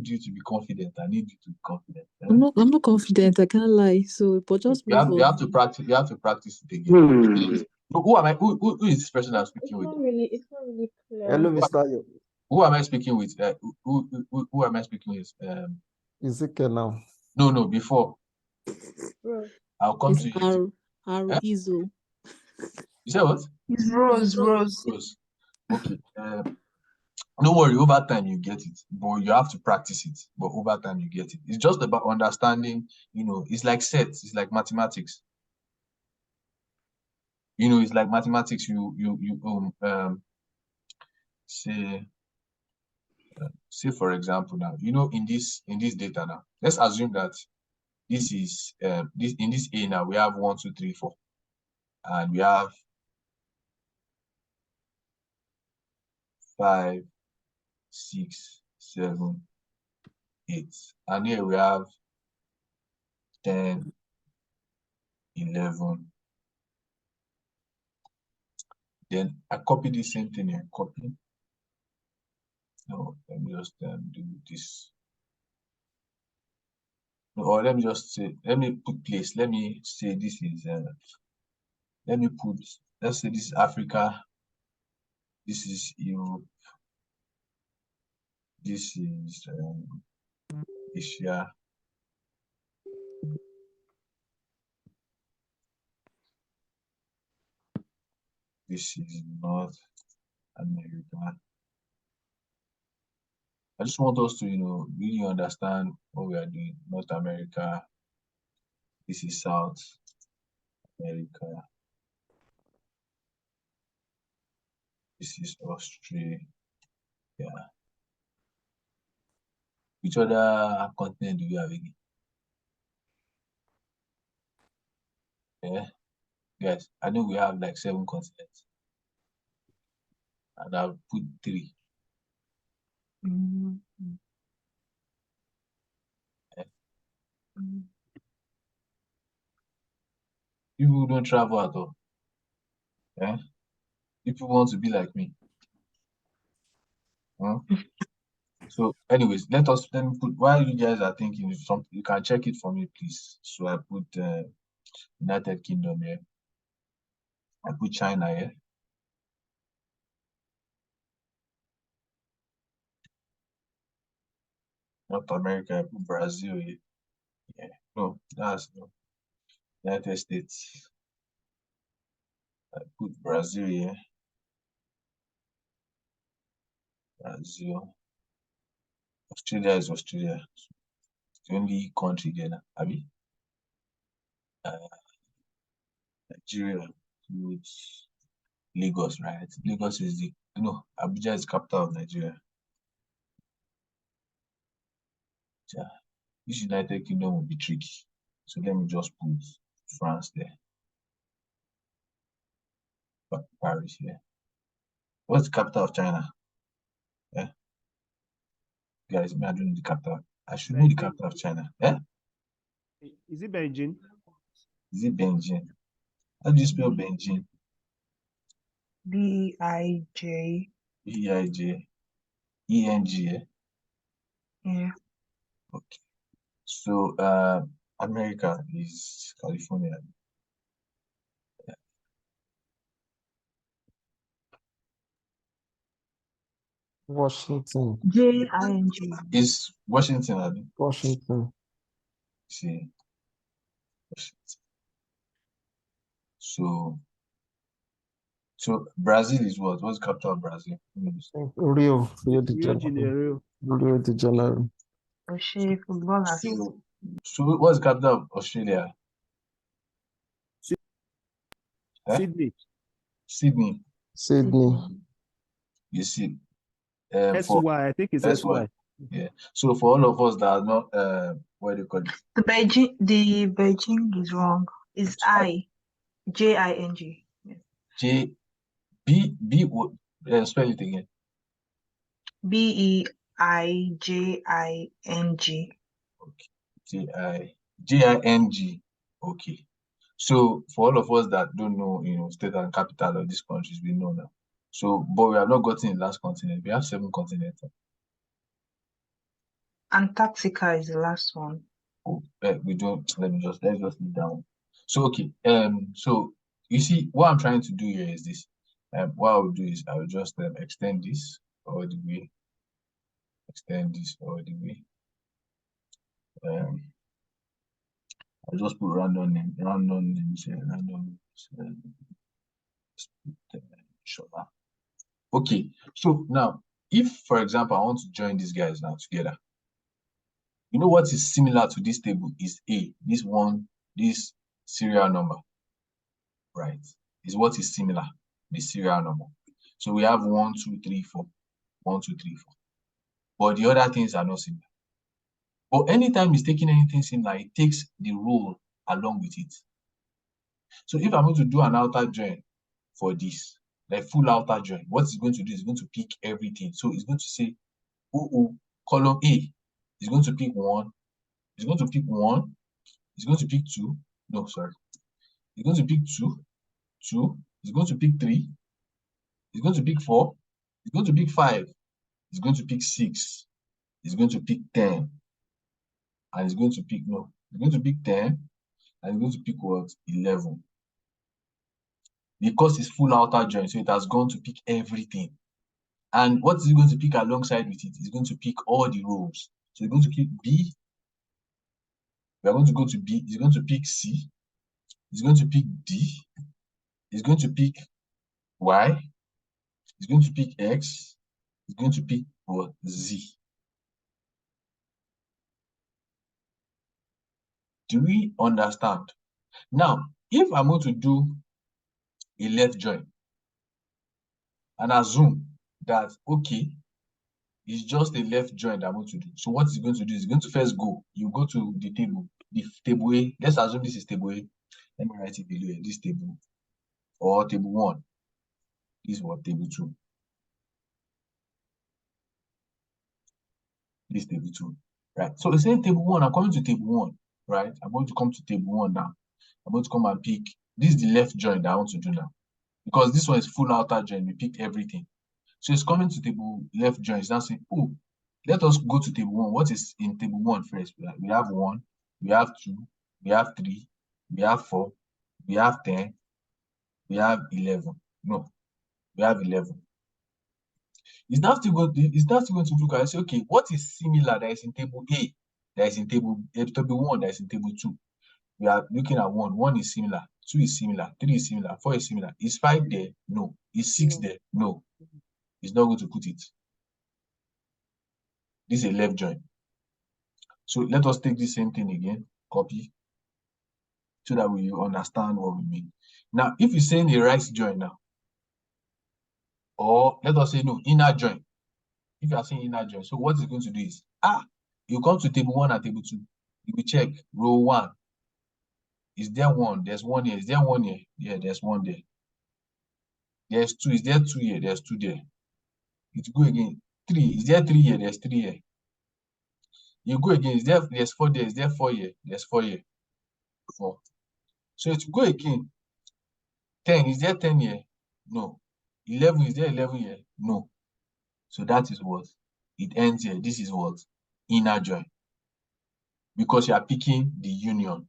you to be confident. I need you to be confident. I'm not confident, I can't lie. So but just move on. You have to practice it again. Who am I? Who is this person I'm speaking with? It's not really clear. Hello, Mr. Yo. Who am I speaking with? Who am I speaking with? Ezekiel now. No, before. Bro, I'll come It's to you. Izo. You said what? It's Rose. Rose. Okay. Don't worry, over time you get it, but you have to practice it. But over time you get it. It's just about understanding, it's like sets, it's like mathematics. It's like mathematics. Say for example now, in this data now, let's assume that this is this in this A now we have 1, 2, 3, 4, and we have 5, 6, 7, 8, and here we have 10, 11. Then I copy the same thing here. Copy. No, let me just do this. No, or let me just say, let me put place. Let me say this is. Let's say this is Africa. This is Europe. This is Asia. This is North America. I just want us to, really understand what we are doing. North America. This is South America. This is Australia. Which other continent do we have again? Yeah, guys, I know we have like 7 continents. And I've put 3. Mm. Yeah. Mm. People don't travel at all. Yeah? People want to be like me. Huh? So, anyways, let me put, while you guys are thinking of something, you can check it for me, please. So I put United Kingdom here. I put China here. North America, I put Brazil here. Yeah. No, that's no. United States. I put Brazil here. Brazil. Australia is Australia. It's the only country there now. I mean, Nigeria. Put Lagos, right? Lagos is Abuja is the capital of Nigeria. Yeah. This United Kingdom will be tricky. So let me just put France there. Paris here. What's the capital of China? Yeah. Guys, imagine the capital. I should know the capital of China. Yeah? Is it Beijing? Is it Beijing? How do you spell Beijing? B-I-J. B-I-J. E-N-G. Yeah. Okay. So America is California. Yeah. Washington. J-I-N-G. Is Washington, I mean? Washington. See, Washington. So Brazil is what? What's the capital of Brazil? Rio de Rio de Janeiro. Janeiro. Rio de Janeiro. O'Shea footballers. So what's the capital of Australia? Sydney. Sydney. Sydney. You see, SY, I think it's SY. Yeah. So for all of us that are not, what do you call it? The Beijing is wrong. It's J-I-N-G. Yeah. Spell it again. B-E-I-J-I-N-G. Okay. Jing. Okay. So for all of us that don't know, state and capital of these countries, we know now. So, but we have not gotten the last continent. We have 7 continents. Antarctica is the last one. Oh, we don't. Let's just leave that one. So okay. So you see, what I'm trying to do here is this. What I will do is I will just extend this all the way. Extend this all the way. I'll just put random names here. Shola. Okay. So now, if for example I want to join these guys now together, you know what is similar to this table is this serial number, right? Is what is similar, the serial number. So we have 1, 2, 3, 4. 1, 2, 3, 4. But the other things are not similar. But anytime it's taking anything similar, it takes the rule along with it. So if I'm going to do an outer join for this, like full outer join, what it's going to do is going to pick everything. So it's going to say, column A is going to pick 1. It's going to pick 1. It's going to pick 2. No, sorry. It's going to pick 2. 2. It's going to pick 3. It's going to pick 4. It's going to pick 5. It's going to pick 6. It's going to pick 10. And it's going to pick, it's going to pick 10. And it's going to pick what? 11. Because it's full outer join, so it has gone to pick everything. And what is it going to pick alongside with it? It's going to pick all the rows. So it's going to pick B. We are going to go to B. It's going to pick C. It's going to pick D. It's going to pick Y. It's going to pick X. It's going to pick what? Z. Do we understand? Now, if I'm going to do a left join and assume that, okay, it's just a left join that I'm going to do. So what it's going to do is going to first go. You go to the table A. Let's assume this is table A. Let me write it below here. This table or table 1. This is what table 2. This table 2. Right. So it's saying table 1. I'm coming to table 1. Right. I'm going to come to table 1 now. I'm going to come and pick. This is the left join that I want to do now. Because this one is full outer join. We picked everything. So it's coming to table left join. It's now saying, oh, let us go to table 1. What is in table 1 first? We have 1, we have 2, we have 3, we have 4, we have 10, we have 11. No, we have 11. It's now still going to look and say, okay, what is similar that is in table A, that is in table 1, that is in table 2? We are looking at 1. 1 is similar, 2 is similar, 3 is similar, 4 is similar. Is 5 there? No. Is 6 there? No. It's not going to put it. This is a left join. So let us take the same thing again, copy, so that we understand what we mean. Now, if you're saying the right join now, or let us say no, inner join. If you are saying inner join, so what it's going to do is, you come to table 1 and table 2. You will check row 1. Is there 1? There's 1 here. Is there 1 here? Yeah, there's 1 there. There's 2. Is there 2 here? There's 2 there. You go again. 3. Is there 3 here? There's 3 here. You go again. There's 4 there? Is there 4 here? There's 4 here. 4. So if you go again, 10, is there 10 here? No. 11, is there 11 here? No. So that is what? It ends here. This is what? Inner join. Because you are picking the union.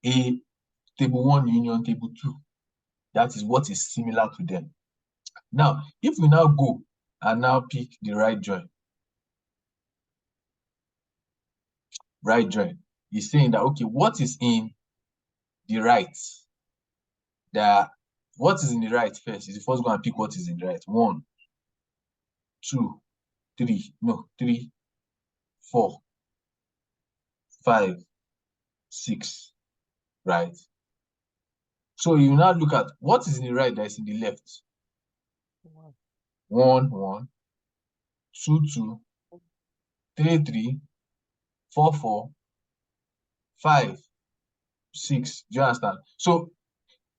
A table 1 union table 2. That is what is similar to them. Now, if we now go and now pick the right join. Right join is saying that, okay, what is in the right? What is in the right first? Is the first going to pick what is in the right. 1, 2, 3, no, 3, 4, 5, 6, right? So you now look at what is in the right that is in the left. 1, 1, 2, 2, 3, 3, 4, 4, 5, 6. Do you understand? So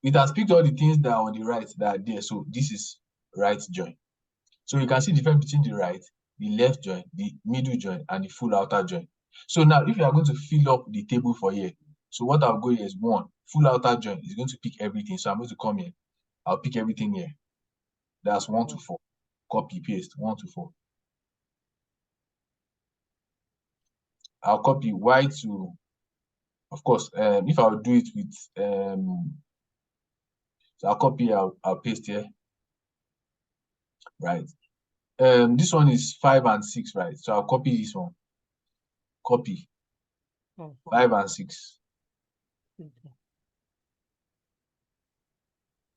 it has picked all the things that are on the right that are there. So this is right join. So you can see the difference between the right, the left join, the middle join, and the full outer join. So now if you are going to fill up the table for here, so what I'll go here is 1, full outer join is going to pick everything. So I'm going to come here. I'll pick everything here. That's 1 to 4. Copy, paste, 1 to 4. I'll copy Y to, of course, if I'll do it with, so I'll copy, I'll paste here, right? This one is 5 and 6, right? So I'll copy this one. Copy 5 and 6.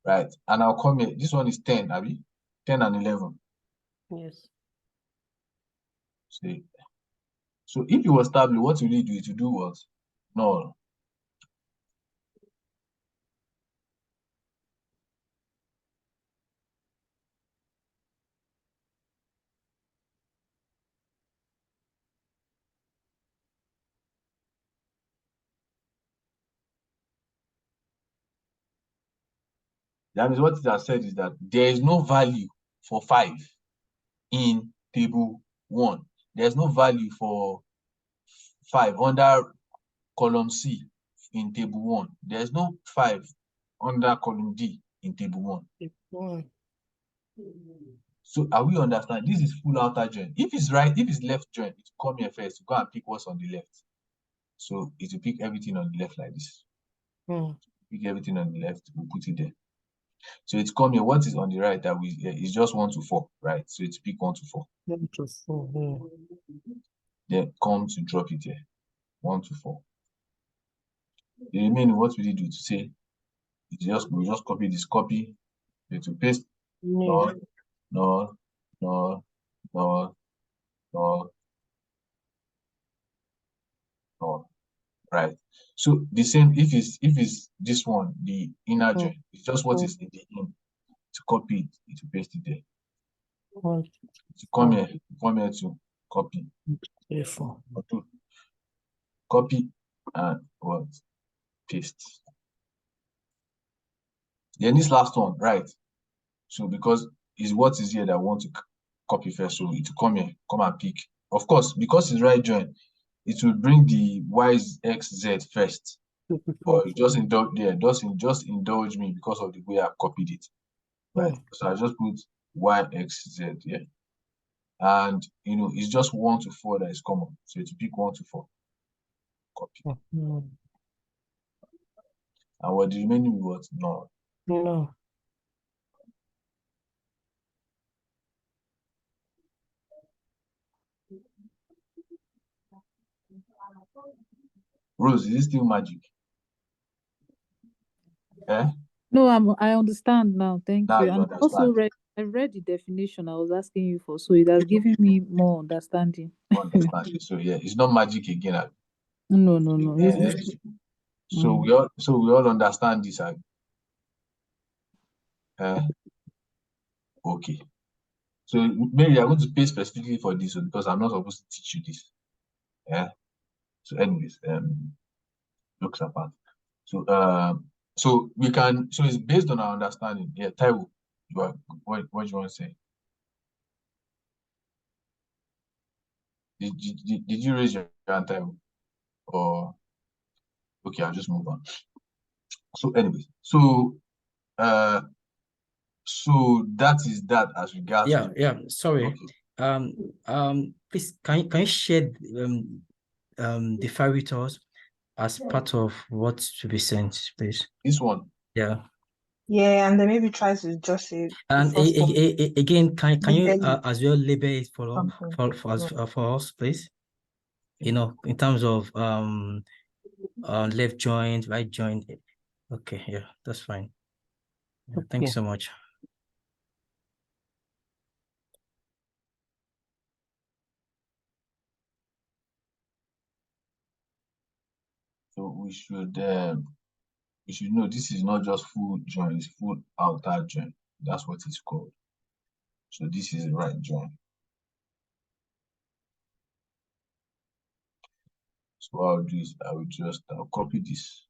Right. And I'll come here. This one is 10, Abby. 10 and 11. Yes. See. So if it was Tableau, what will you do? To do what? No. That means what it has said is that there is no value for 5 in table 1. There's no value for 5 under column C in table 1. There's no 5 under column D in table 1. So are we understand? This is full outer join. If it's right, if it's left join, it will come here first to go and pick what's on the left. So it will pick everything on the left like this. Pick everything on the left, we'll put it there. So it's come here. What is on the right that is just 1 to 4, right? So it's pick 1 to 4. 1 to 4. Then come to drop it here. 1 to 4. The remaining, what will you do to say? We just copy this, copy, to paste No, no, no, no, no, no. Right. So the same if it's this one, the inner join, it's just what is in the in. To copy it, to paste it there. To come here to copy. To copy and what? Paste. Then this last one, right? So because it's what is here that I want to copy first, so it will come here, come and pick. Of course, because it's right join, it will bring the y, x, z first. But just indulge there, just indulge me because of the way I copied it. Right. So I just put y, x, z here. And it's just 1 to 4 that is common. So to pick 1 to 4. Copy. And what the remaining was no. Rose, is this still magic? Eh? No, I understand now. Thank Now you. you And also understand. I read the definition I was asking you for, so it has given me more understanding. Understand. So yeah, it's not magic again. No. So we all understand this. Okay. So maybe I'm going to pay specifically for this one because I'm not supposed to teach you this. Yeah. So anyways, looks apart. So we can. So it's based on our understanding. Yeah, Taiwo, what do you want to say? Did you raise your hand, Taiwo? Or okay, I'll just move on. So anyways, so that is that as regards. Yeah. Sorry. Okay. Please, can you share the file with us as part of what to be sent, please? This one. Yeah. Yeah, and then maybe try to just say the And first one. again, can you Label as well label it for something. for us, please? In terms of left joint, right joint. Okay, yeah, that's fine. Yeah, thanks so much. So we should know this is not just full joint, it's full outer joint. That's what it's called. So this is the right joint. So what I'll do is I'll copy this,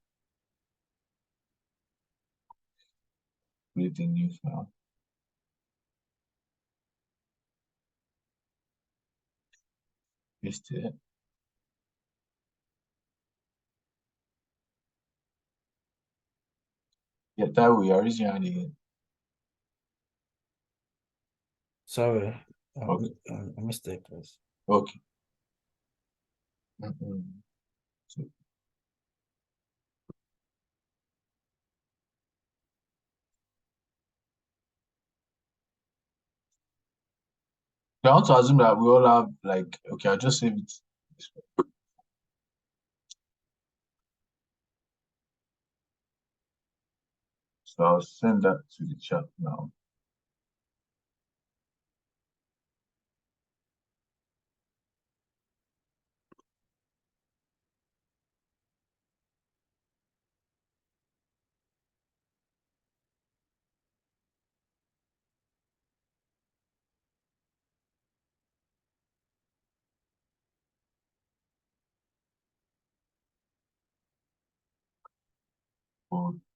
create a new file. Paste it. Yeah, that way, I raise your hand again. Sorry, okay. A mistake, please. Okay. I want to assume that we all have okay, I'll just save it. So I'll send that to the chat now.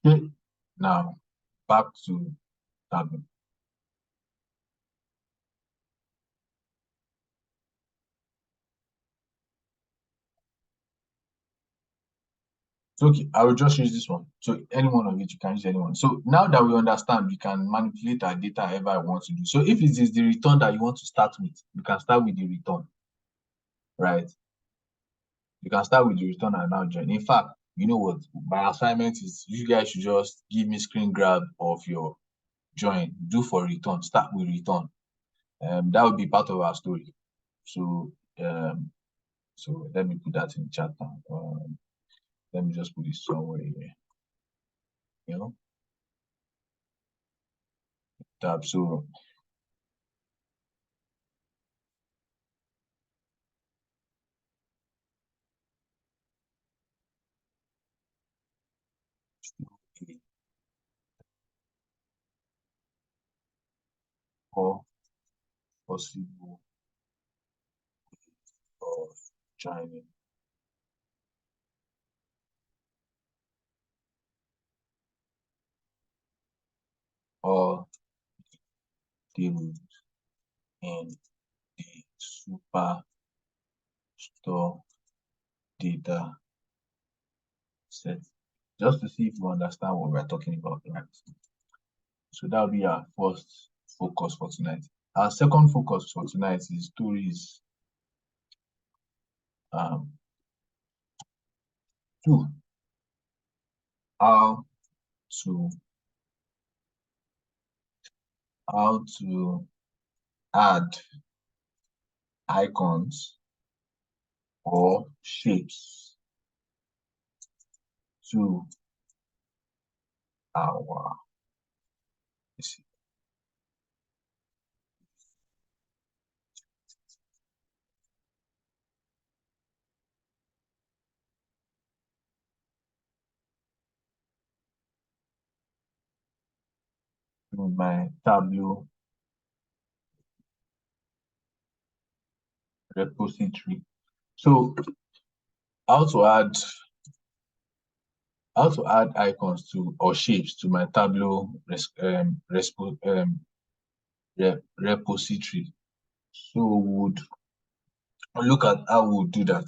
Okay, now back to Tableau. So okay, I will just use this one. So any one of it, you can use anyone. So now that we understand, we can manipulate our data however I want to do. So if it is the return that you want to start with, you can start with the return, right? You can start with the return and now join. In fact, you know what? My assignment is you guys should just give me screen grab of your join. Do for return. Start with return. That would be part of our story. So so let me put that in chat now. Let me just put this somewhere here. tab. So or possible of joining all tables in the superstore data set. Just to see if you understand what we're talking about, right? So that'll be our first focus for tonight. Our second focus for tonight is stories. Two, how to add icons or shapes to our to my Tableau repository. So how to add icons to or shapes to my Tableau repository. So we would look at how we'll do that.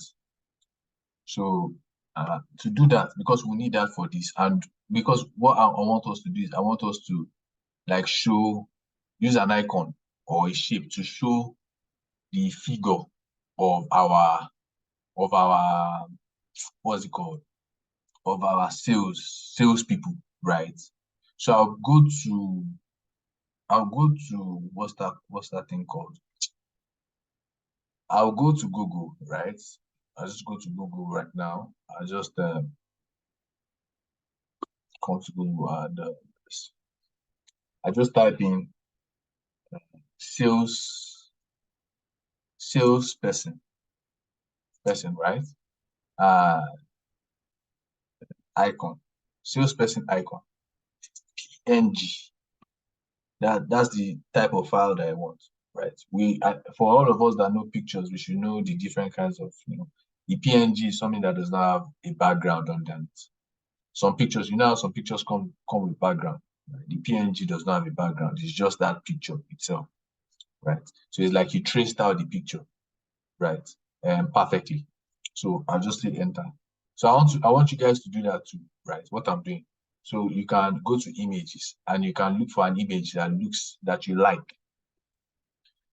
So to do that, because we need that for this, and because what I want us to do is I want us to like use an icon or a shape to show the figure of our what's it called, of our sales people, right? So I'll go to what's that thing called? I'll go to Google, right? I'll just go to Google right now. I'll just come to Google and I just type in sales person, right? Uh, icon, salesperson icon, ng. That's the type of file that I want, right? For all of us that know pictures, we should know the different kinds of, the PNG is something that does not have a background underneath. Some pictures, some pictures come with background. Right? The PNG does not have a background. It's just that picture itself, right? So it's like you traced out the picture, right? Perfectly. So I'll just hit enter. So I want you guys to do that too, right? What I'm doing. So you can go to images and you can look for an image that you like.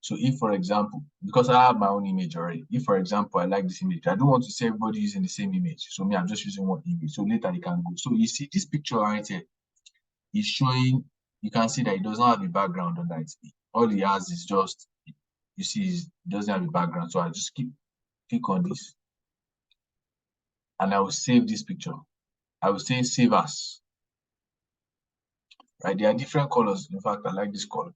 So if, for example, because I have my own image already, if, for example, I like this image, I don't want to see everybody using the same image. So me, I'm just using one image. So later you can go. So you see this picture right here is showing, you can see that it does not have a background on that. All it has is just, you see, it doesn't have a background. So I just click on this and I will save this picture. I will say save as, right? There are different colors. In fact, I like this color.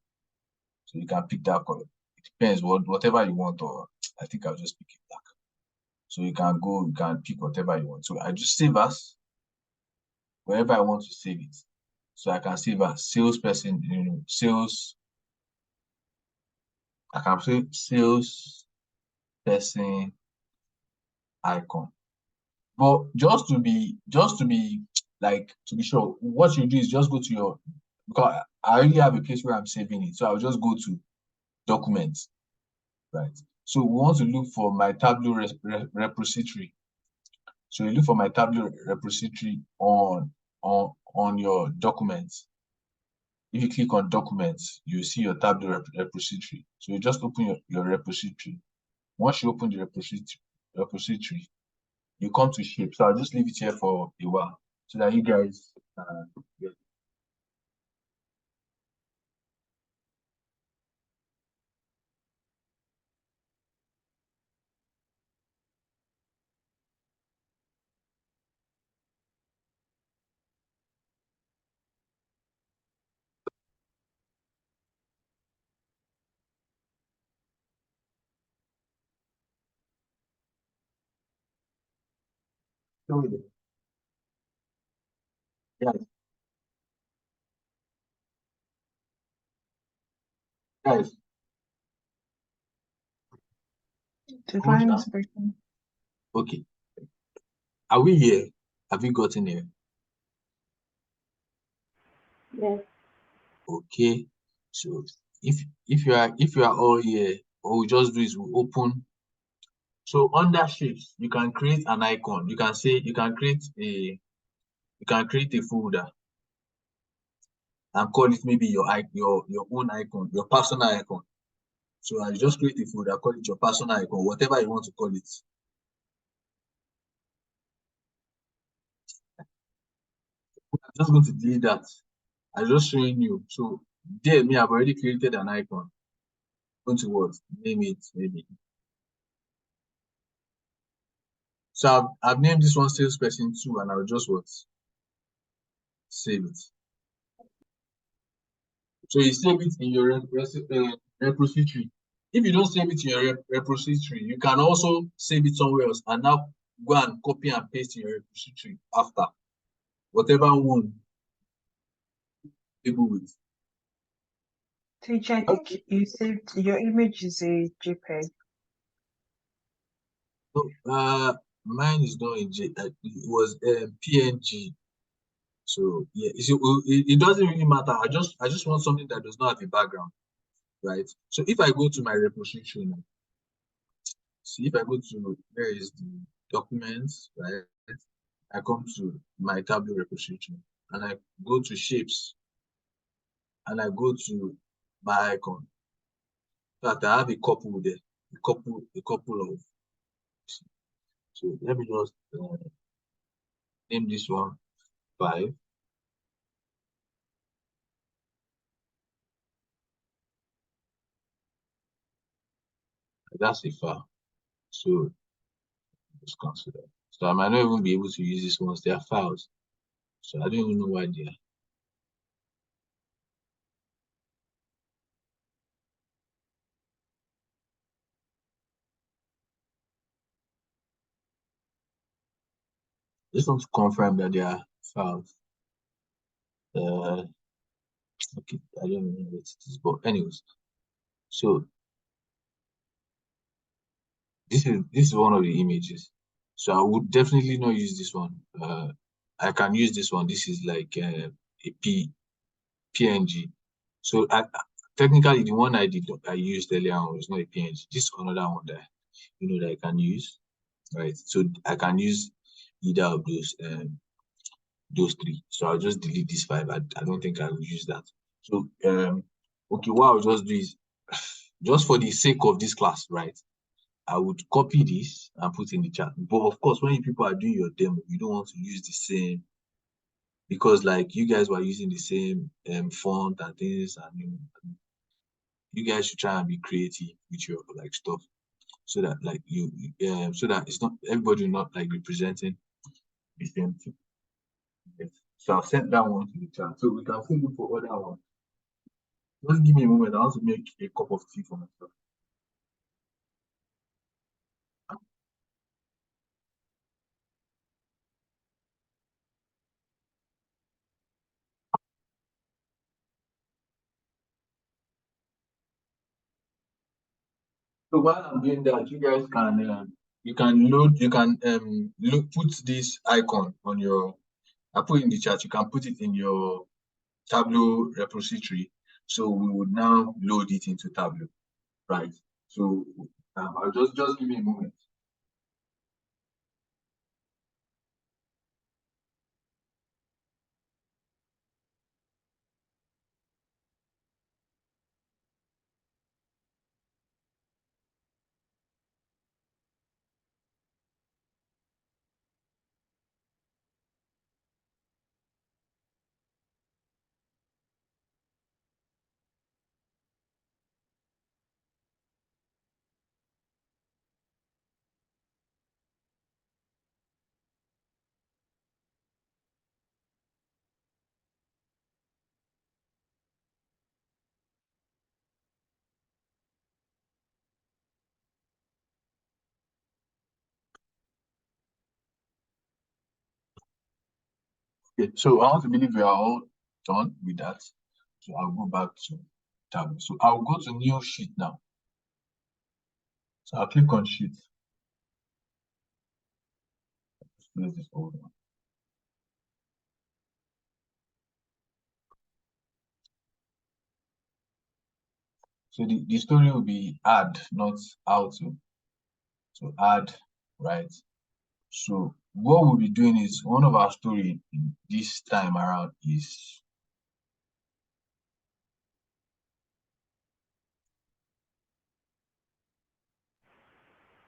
So you can pick that color. It depends whatever you want, or I think I'll just pick it black. So you can pick whatever you want. So I just save as wherever I want to save it. So I can save as salesperson, sales. I can say sales person icon. But just to be like to be sure, what you do is just go to your, because I already have a place where I'm saving it. So I'll just go to documents, right? So we want to look for my Tableau repository. So you look for my Tableau repository on your documents. If you click on documents, you see your Tableau repository. So you just open your repository. Once you open the repository, you come to shape. So I'll just leave it here for a while so that you guys get. Show it. Guys, guys, The come line is down. breaking. Okay. Are we here? Have you gotten here? Yes. Okay. So if you are all here, what we just do is we open. So under shapes, you can create an icon. You can say you can create a folder and call it maybe your own icon, your personal icon. So I just create a folder, call it your personal icon, whatever you want to call it. I'm just going to delete that. I'm just showing you. So there, me, I've already created an icon. Going to what? Name it maybe. So I've named this one salesperson 2, and I'll just what? Save it. So you save it in your repository. If you don't save it in your repository, you can also save it somewhere else and now go and copy and paste in your repository after. Whatever one able with. Teacher, I think you saved your image is a JPEG. So mine is not in it was PNG. So yeah, it doesn't really matter. I just want something that does not have a background, right? So if I go to my repository now, see if I go to where is the documents, right? I come to my Tableau repository and I go to shapes and I go to my icon. So that I have a couple there, a couple of. So let me just name this one 5. That's a file. So let's consider. So I might not even be able to use this once they are files. So I don't even know why they are. Just want to confirm that they are files. Okay, I don't know what it is, but anyways. So this is one of the images. So I would definitely not use this one. I can use this one. This is like a PNG. So technically the one I used earlier on was not a PNG. This is another one that that I can use, right? So I can use either of those 3. So I'll just delete this 5. I don't think I will use that. So okay, what I'll just do is just for the sake of this class, right? I would copy this and put in the chat. But of course, when you people are doing your demo, you don't want to use the same, because like you guys were using the same font and things, and you guys should try and be creative with your like stuff, so that like so that it's not everybody not like representing the same thing. Yes. So I've sent that one to the chat, so we can still look for other ones. Just give me a moment. I want to make a cup of tea for myself. So while I'm doing that, you guys can put this icon on your. I put in the chat. You can put it in your Tableau repository. So we would now load it into Tableau, right? So I'll just give me a moment. Okay, so I want to believe we are all done with that. So I'll go back to Tableau. So I'll go to new sheet now. So I'll click on sheet. Let's close this old one. So the story will be add, not how to. So add, right? So what we'll be doing is one of our story this time around is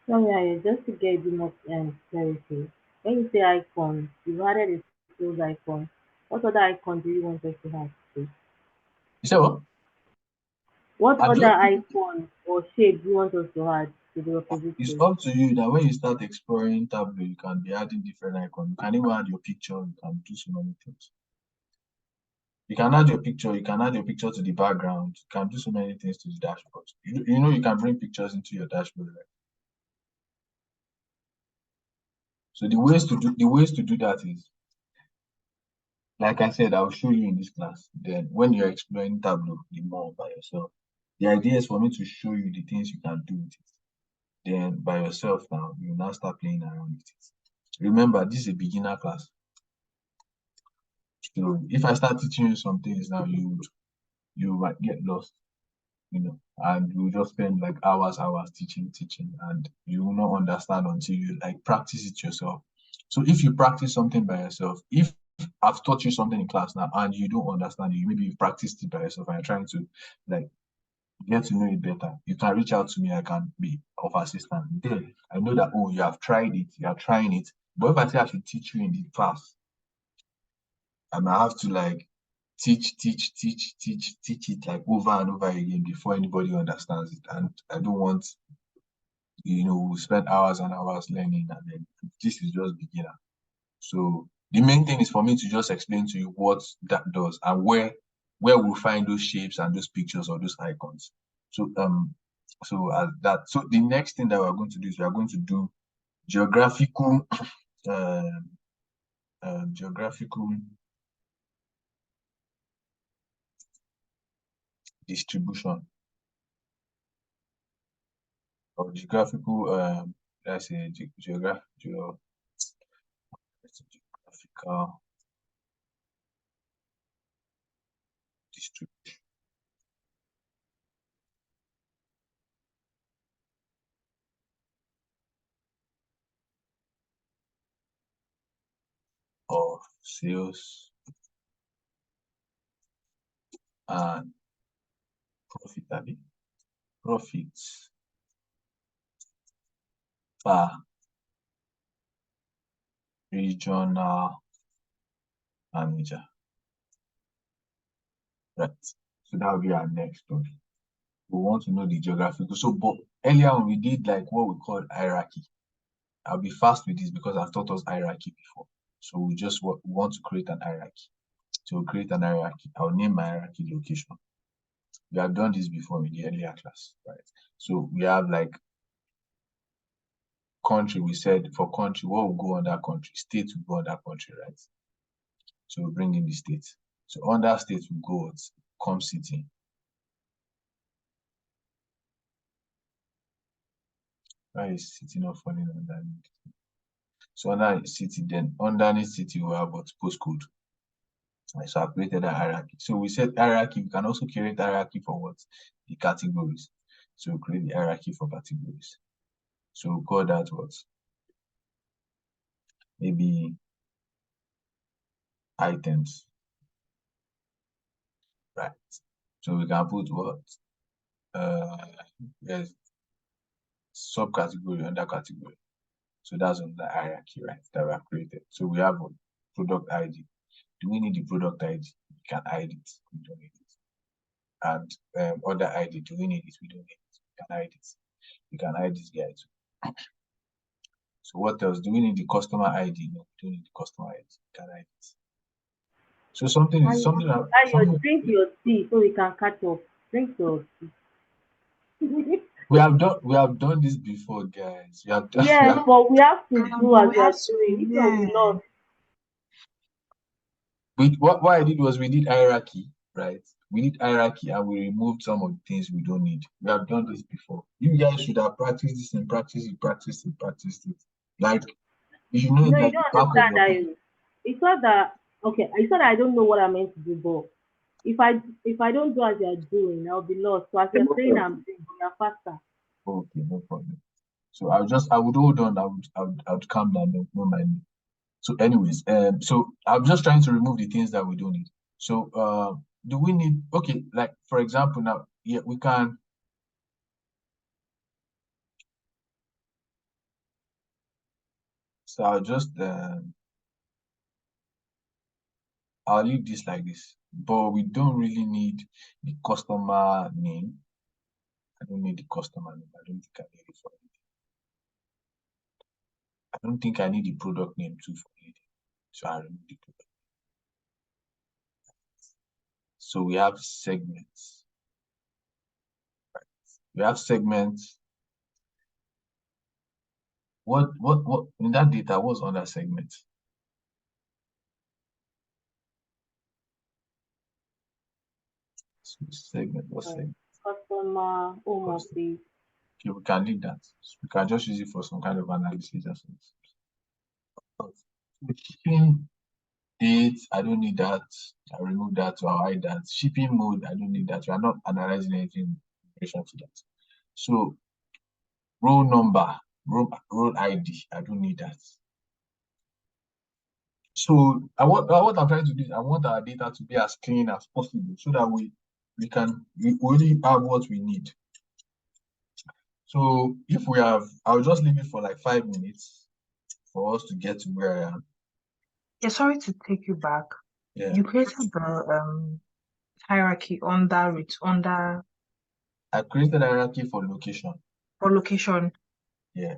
Sorry, just to get a bit more clarity. When you say icon, you've added a skills icon. What other icon do you want us to have, please? you say what? What I other just icon or shape do you want us to add to the it's repository? up to you that when you start exploring Tableau, you can be adding different icons. You can even add your picture, you can do so many things. You can add your picture, you can add your picture to the background, you can do so many things to the dashboard. You know you can bring pictures into your dashboard, right? So the ways to do that is, like I said, I'll show you in this class. Then when you're exploring Tableau the more by yourself, the idea is for me to show you the things you can do with it. Then by yourself now, you now start playing around with it. Remember, this is a beginner class. So if I start teaching you some things now, you might get lost, and you just spend like hours teaching, and you will not understand until you like practice it yourself. So if you practice something by yourself, if I've taught you something in class now and you don't understand it, maybe you've practiced it by yourself and you're trying to like get to know it better, you can reach out to me. I can be of assistance. Then I know that, oh, you have tried it, you are trying it. But if I say I should teach you in the class, I might have to like teach it like over and over again before anybody understands it. And I don't want, we spend hours and hours learning, and then this is just beginner. So the main thing is for me to just explain to you what that does and where we'll find those shapes and those pictures or those icons. So so the next thing that we're going to do is we are going to do geographical geographical distribution or geographical let's say geographical distribution of sales and profits per regional manager. Right. So that will be our next story. We want to know the geographical. So, but earlier on we did like what we call hierarchy. I'll be fast with this because I've taught us hierarchy before. So we just want to create an hierarchy. So we'll create an hierarchy. I'll name my hierarchy location. We have done this before in the earlier class, right? So we have like country. We said for country, what will go under country? State will go under country, right? So we'll bring in the state. So under state will go come city. Why is city not falling underneath? So under city, then underneath city we have what postcode. So I've created a hierarchy. So we said hierarchy, we can also create hierarchy for what? The categories. So we create the hierarchy for categories. So we'll call that what? Maybe items. Right. So we can put what? Yes, subcategory under category. So that's on the hierarchy, right? That we have created. So we have a product ID. Do we need the product ID? We can hide it. We don't need it. And other ID, do we need it? We don't need it. We can hide it. We can hide this guy too. So what else? Do we need the customer ID? No, we don't need the customer ID. We can hide it. So something is something that Ayo, drink your tea so we can catch up. Drink your tea. we have done this before, guys. We have done Yes, but we have to do But as we we are have to, doing. If not, we yeah. lost. what I did was we did hierarchy, right? We did hierarchy and we removed some of the things we don't need. We have done this before. You guys should have practiced this and practiced it. Like you should know it No, you like the don't back of understand your that hand. it's not that okay, it's not that I don't know what I'm meant to do, but if I don't do as you're doing, I'll be lost. So as you're saying I'm doing, you're faster. Okay, no problem. So I would hold on, I would calm down, no mind. So anyways, so I'm just trying to remove the things that we don't need. So do we need, okay, like for example now, yeah, we can, so I'll leave this like this, but we don't really need the customer name. I don't need the customer name. I don't think I need it for anything. I don't think I need the product name too for anything. So I remove the product. So we have segments. We have segments. What in that data was under segment? So segment, what segment? Customer, home Customer. office. Okay, we can leave that. We can just use it for some kind of analysis. Shipping date, I don't need that. I remove that or hide that. Shipping mode, I don't need that. We are not analyzing anything in relation to that. So row number, row ID, I don't need that. So what I'm trying to do is I want our data to be as clean as possible so that we only have what we need. So if we have, I'll just leave it for like 5 minutes for us to get to where I am. Yeah, sorry to take you back. Yeah. You created the hierarchy under I created a hierarchy for location. for location. Yeah.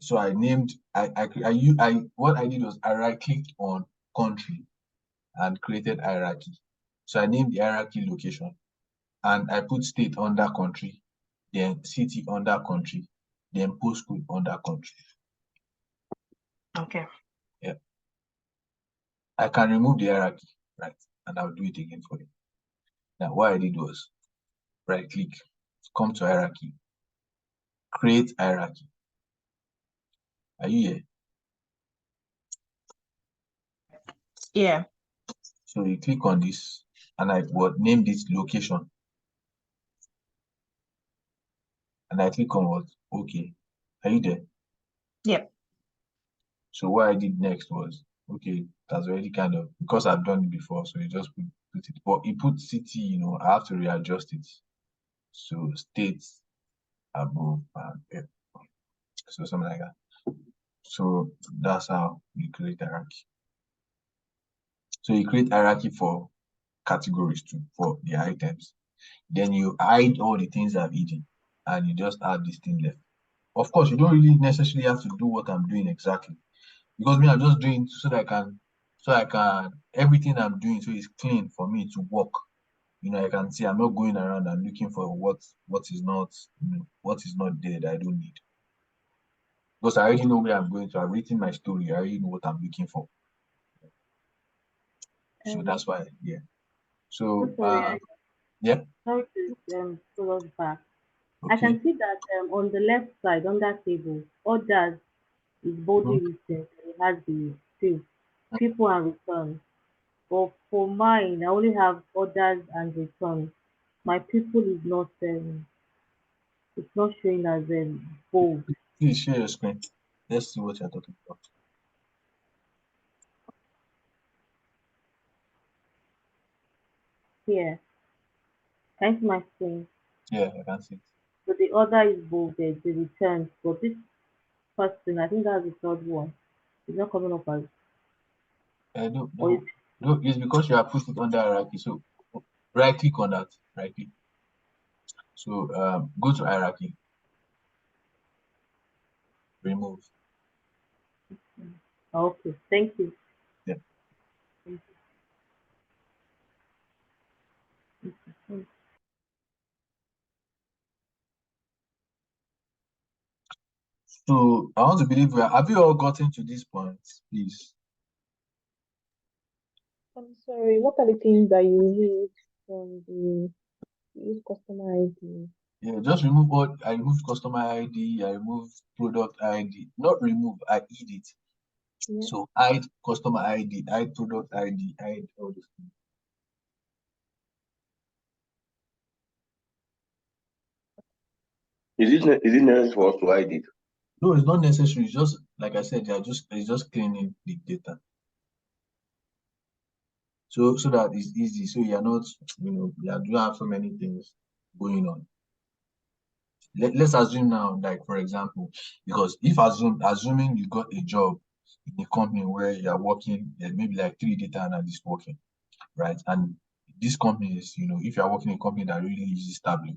So I named what I did was I right clicked on country and created hierarchy. So I named the hierarchy location and I put state under country, then city under country, then postcode under country. Okay. Yeah. I can remove the hierarchy, right? And I'll do it again for you. Now, what I did was right click, come to hierarchy, create hierarchy. Are you here? Yeah. So you click on this and I would name this location. And I click on what? Okay. Are you there? Yep. So what I did next was, okay, that's already kind of, because I've done it before, so you just put it. But you put city, I have to readjust it. So states above and yeah. So something like that. So that's how you create hierarchy. So you create hierarchy for categories too, for the items. Then you hide all the things I've hidden and you just add this thing left. Of course, you don't really necessarily have to do what I'm doing exactly. Because me, I'm just doing so that I can, everything I'm doing so it's clean for me to work. I can see I'm not going around and looking for what is not, what is not there that I don't need. Because I already know where I'm going to. I've written my story. I already know what I'm looking for. So that's why, yeah. So, Sorry, yeah. sorry to pull us back. I Okay. can see that on the left side on that table, orders is boldly Mhm. written. It has the two people and returns. But for mine, I only have orders and returns. My people is not it's not showing as bold. Please share your screen. Let's see what you're talking about. Here. Can you see my screen? Yeah, I can see it. So the order is bolded, the returns. But this person, I think that's the third one. It's not coming up as No, or no, no, it's because you have put it under hierarchy. So right click on that, right click. So go to hierarchy, remove. okay. Thank you. Yeah. So I want to believe have you all gotten to this point, please? I'm sorry, what are the things that you need from the use customer ID? Yeah, just remove what I removed customer ID, I removed product ID. Not remove, I hid it. Yeah. So hide customer ID, hide product ID, hide all those things. Is it necessary for us to hide it? No, it's not necessary. It's just like I said, it's just cleaning the data. So that it's easy. So you're not, you don't have so many things going on. Let's assume now, like for example, because if assuming you got a job in a company where you're working, maybe like three data analysts working, right? And this company is, if you're working in a company that really uses Tableau,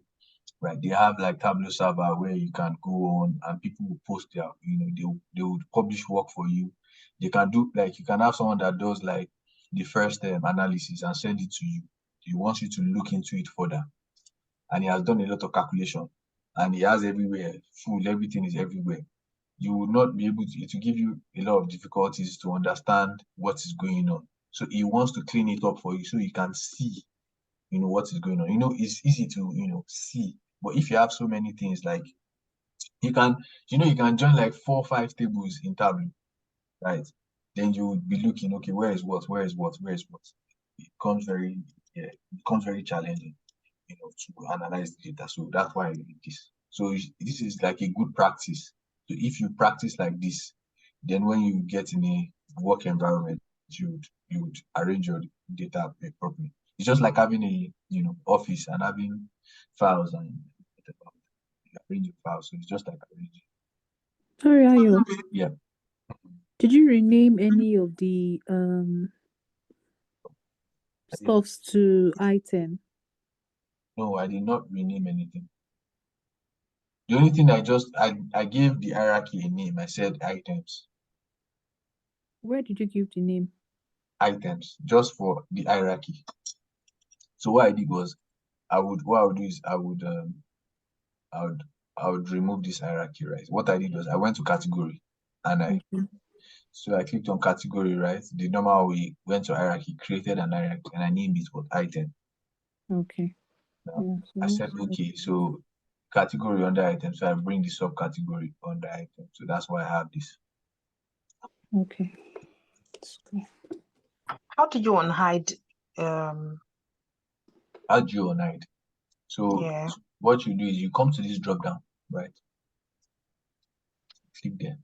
right? They have like Tableau server where you can go on and people will post their, they would publish work for you. They can do like you can have someone that does like the first analysis and send it to you. He wants you to look into it further, and he has done a lot of calculation, and he has everywhere full. Everything is everywhere. You will not be able to. It will give you a lot of difficulties to understand what is going on. So he wants to clean it up for you so you can see what is going on. It's easy to see, but if you have so many things, like you can you can join like 4 or 5 tables in Tableau, right? Then you would be looking, okay, where is what. It becomes very, yeah, it becomes very challenging, to analyze the data. So that's why I did this. So this is like a good practice. So if you practice like this, then when you get in a work environment, you would arrange your data properly. It's just like having a office and having files, and you arrange your files. So it's just like arranging. Sorry, Ayo. Yeah. Did you rename any of the stuffs to item? No, I did not rename anything. The only thing I gave the hierarchy a name. I said items. Where did you give the name? Items, just for the hierarchy. So what I did was what I would do is I would I would remove this hierarchy, right? What I did was I went to category, and I clicked on category, right? The normal way, went to hierarchy, created an hierarchy, and I named it what item. Okay. Now, Yeah, so I said, okay, so category under item, so I bring the subcategory under item. So that's why I have this. okay. That's cool. How did you unhide? How do you unhide? So Yeah. what you do is you come to this drop down, right? Click there.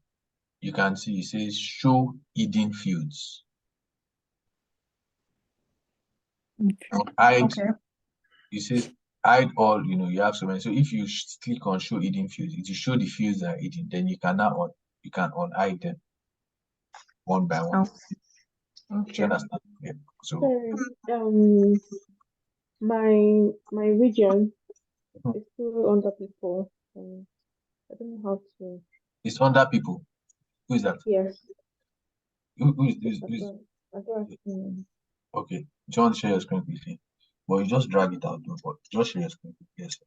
You can see it says show hidden fields. Okay. Hide. Okay. It says hide all. You have so many. So if you click on show hidden fields, it will show the fields that are hidden. Then you can unhide them one by one. Oh, Do you okay. understand? Yeah. So Sorry, my region is still under people. I don't know how to. it's under people. Who is that? Yes, Who is I don't. I don't. okay? Do you want to share your screen quickly? But you just drag it out, though. But just share your screen quickly. Yes.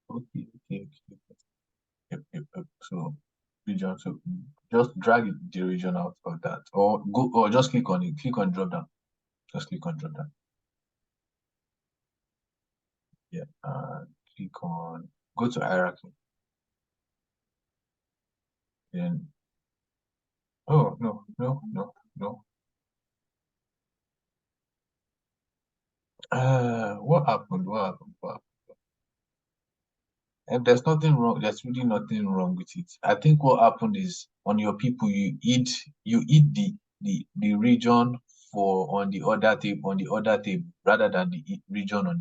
Okay. Okay. Yep. So region. So just drag the region out of that, or just click on it. Click on drop down. Just click on drop down. Yeah. Click on. Go to hierarchy. Then. Oh no. What happened? What happened? And there's nothing wrong. There's really nothing wrong with it. I think what happened is on your people, you eat the region for on the other table rather than the region on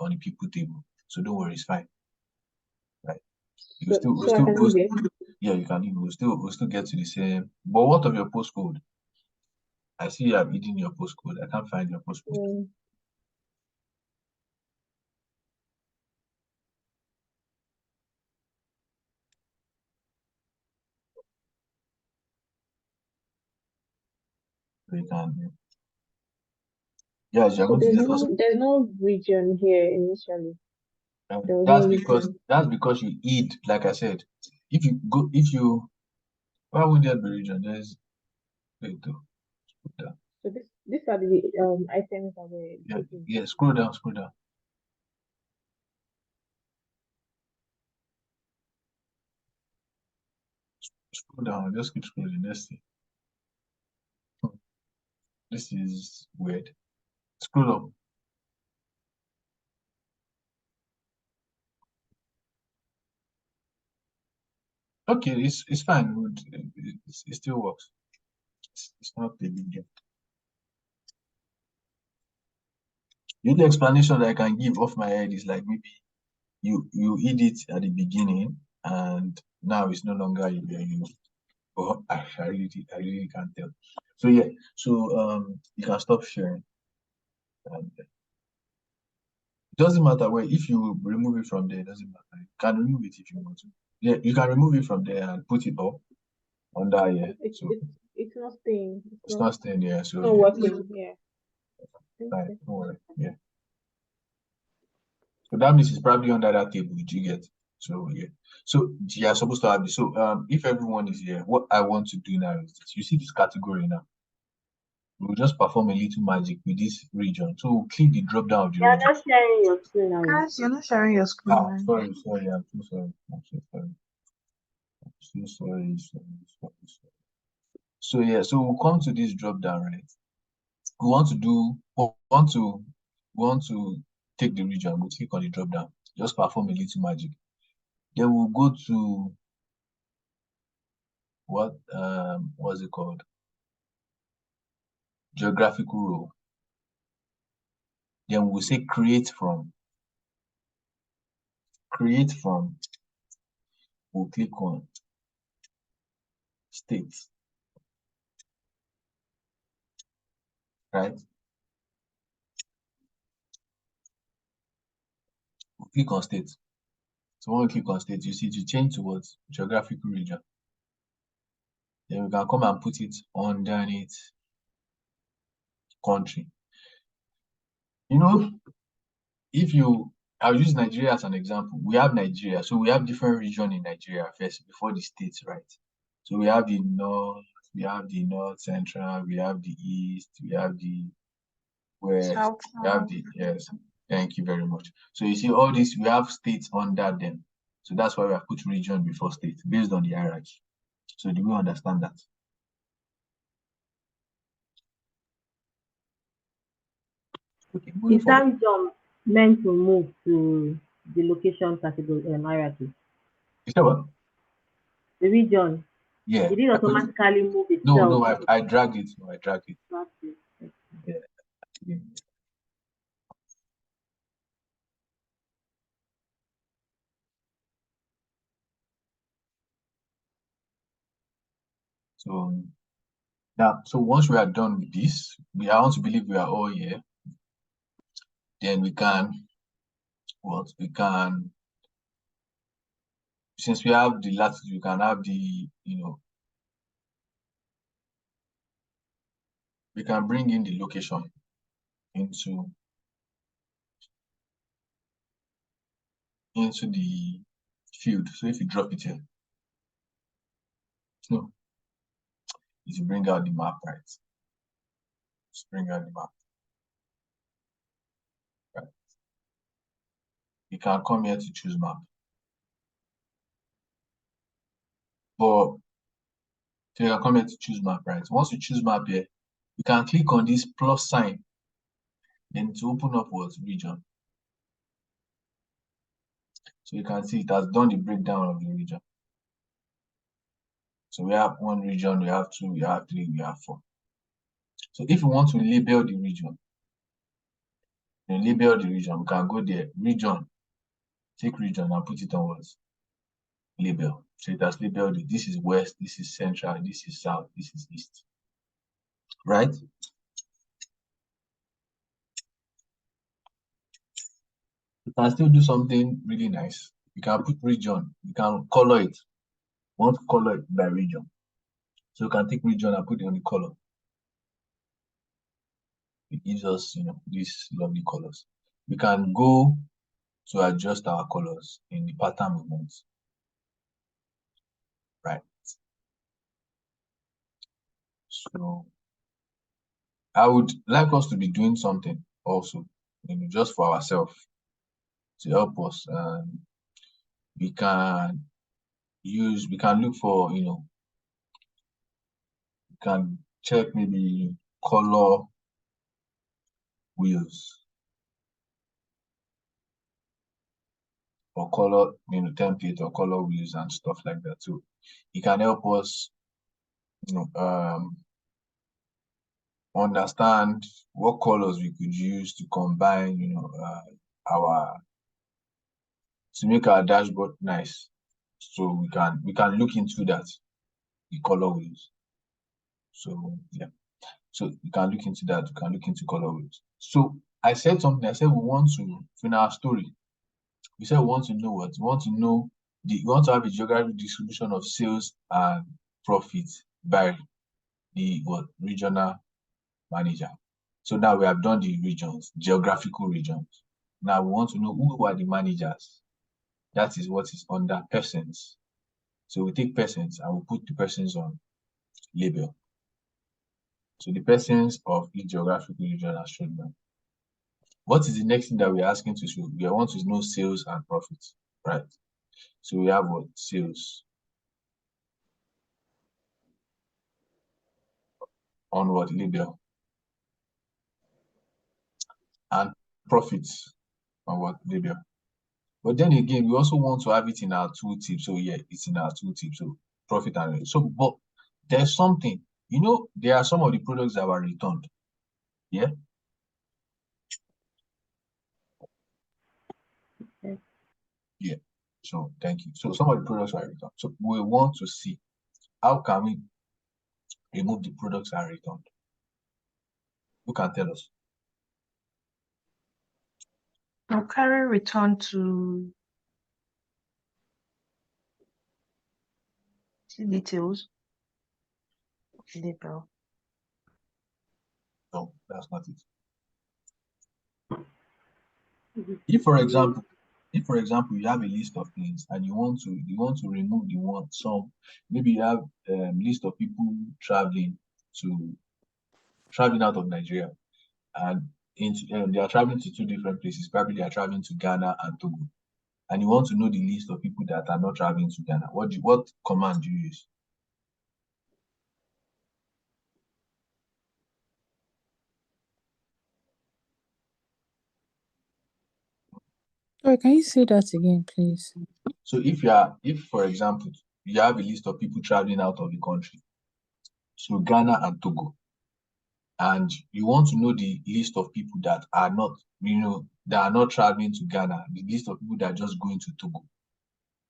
the people table. So don't worry, it's fine. Right? You So, still we so I still can we, leave it. yeah, you can leave. We'll still get to the same. But what of your postcode? I see you have eaten your postcode. I can't find your postcode. So you can. Yes, you're So going to get us. there's no region here initially. There was no region. That's because you eat, like I said. Why wouldn't there be region? There's wait though. So these are the items that were taken. Yeah, scroll down, scroll down. Scroll down, just keep scrolling. Let's see. This is weird. Scroll up. Okay, it's fine. It still works. It's not a big deal. The only explanation that I can give off my head is like maybe you eat it at the beginning and now it's no longer in there, But I really can't tell. So yeah, you can stop sharing. And it doesn't matter where if you remove it from there, it doesn't matter. You can remove it if you want to. Yeah, you can remove it from there and put it up under here. It's not staying. It's not staying there. So not working. Yeah. Fine, don't worry. Yeah. So that means it's probably under that table. Do you get? So yeah. So you're supposed to have this. So if everyone is here, what I want to do now is this. You see this category now. We'll just perform a little magic with this region. So we'll click the drop down of the You're region. not sharing your screen now. Guys, you're not sharing your screen. Sorry, I'm so sorry. I'm so sorry. I'm so sorry. So yeah, so we'll come to this drop down, right? We want to take the region. We'll click on the drop down. Just perform a little magic. Then we'll go to what's it called? Geographical role. Then we'll say create from. Create from. We'll click on state. Right? We'll click on state. So when we click on state, you see to change to what? Geographical region. Then we can come and put it underneath country. I'll use Nigeria as an example. We have Nigeria, so we have different region in Nigeria first before the states, right? So we have the north, central, we have the east, we have the west, we have the yes. Thank you very much. So you see all this, we have states under them. So that's why we have put region before state based on the hierarchy. So do we understand that? Okay, is that region meant to move to the location category hierarchy? Is that what? The region. Yeah. Did it automatically move itself? No, I dragged it. No, I dragged it. Yeah. So now, once we are done with this, I want to believe we are all here. Then we can, since we have the latitude, we can have the, we can bring in the location into the field. So if you drop it here, no, it will bring out the map, right? Just bring out the map. Right. You can come here to choose map. But so you can come here to choose map, right? Once you choose map here, you can click on this plus sign, then to open up what region. So you can see it has done the breakdown of the region. So we have one region, we have two, we have three, we have four. So if we want to label the region, we can go there, region, take region and put it on what? Label. So it has labeled it. This is west, this is central, this is south, this is east. Right? You can still do something really nice. You can put region, you can color it. You want to color it by region. So you can take region and put it on the color. it gives us, these lovely colors. We can go to adjust our colors in the pattern we want. Right. So I would like us to be doing something also, just for ourselves to help us. We can look for, we can check maybe color wheels or color, template or color wheels and stuff like that. So it can help us, understand what colors we could use to combine, to make our dashboard nice. So we can look into that, the color wheels. So yeah, so we can look into that. We can look into color wheels. So I said something. I said we want to, in our story, we said we want to know what? We want to know we want to have a geographic distribution of sales and profit by the regional manager. So now we have done the regions, geographical regions. Now we want to know who are the managers. That is what is under persons. So we take persons and we put the persons on label. So the persons of each geographical region are shown now. What is the next thing that we're asking to show? We want to know sales and profits, right? So we have what? Sales. On what? Label. And profits on what? Label. But then again, we also want to have it in our tooltip. So yeah, it's in our tooltip. So profit and so, but there's something, there are some of the products that were returned. Yeah. Yes. Yeah. So thank you. So some of the products were returned. So we want to see how can we remove the products that are returned. Who can tell us? I'll carry return to details. Label. No, that's not it. If for example you have a list of things and you want to remove some, maybe you have list of people traveling out of Nigeria, and they are traveling to two different places. Probably they are traveling to Ghana and Togo, and you want to know the list of people that are not traveling to Ghana. What command do you use? Sorry, can you say that again, please? So if for example you have a list of people traveling out of the country, so Ghana and Togo, and you want to know the list of people that are not, traveling to Ghana, the list of people that are just going to Togo,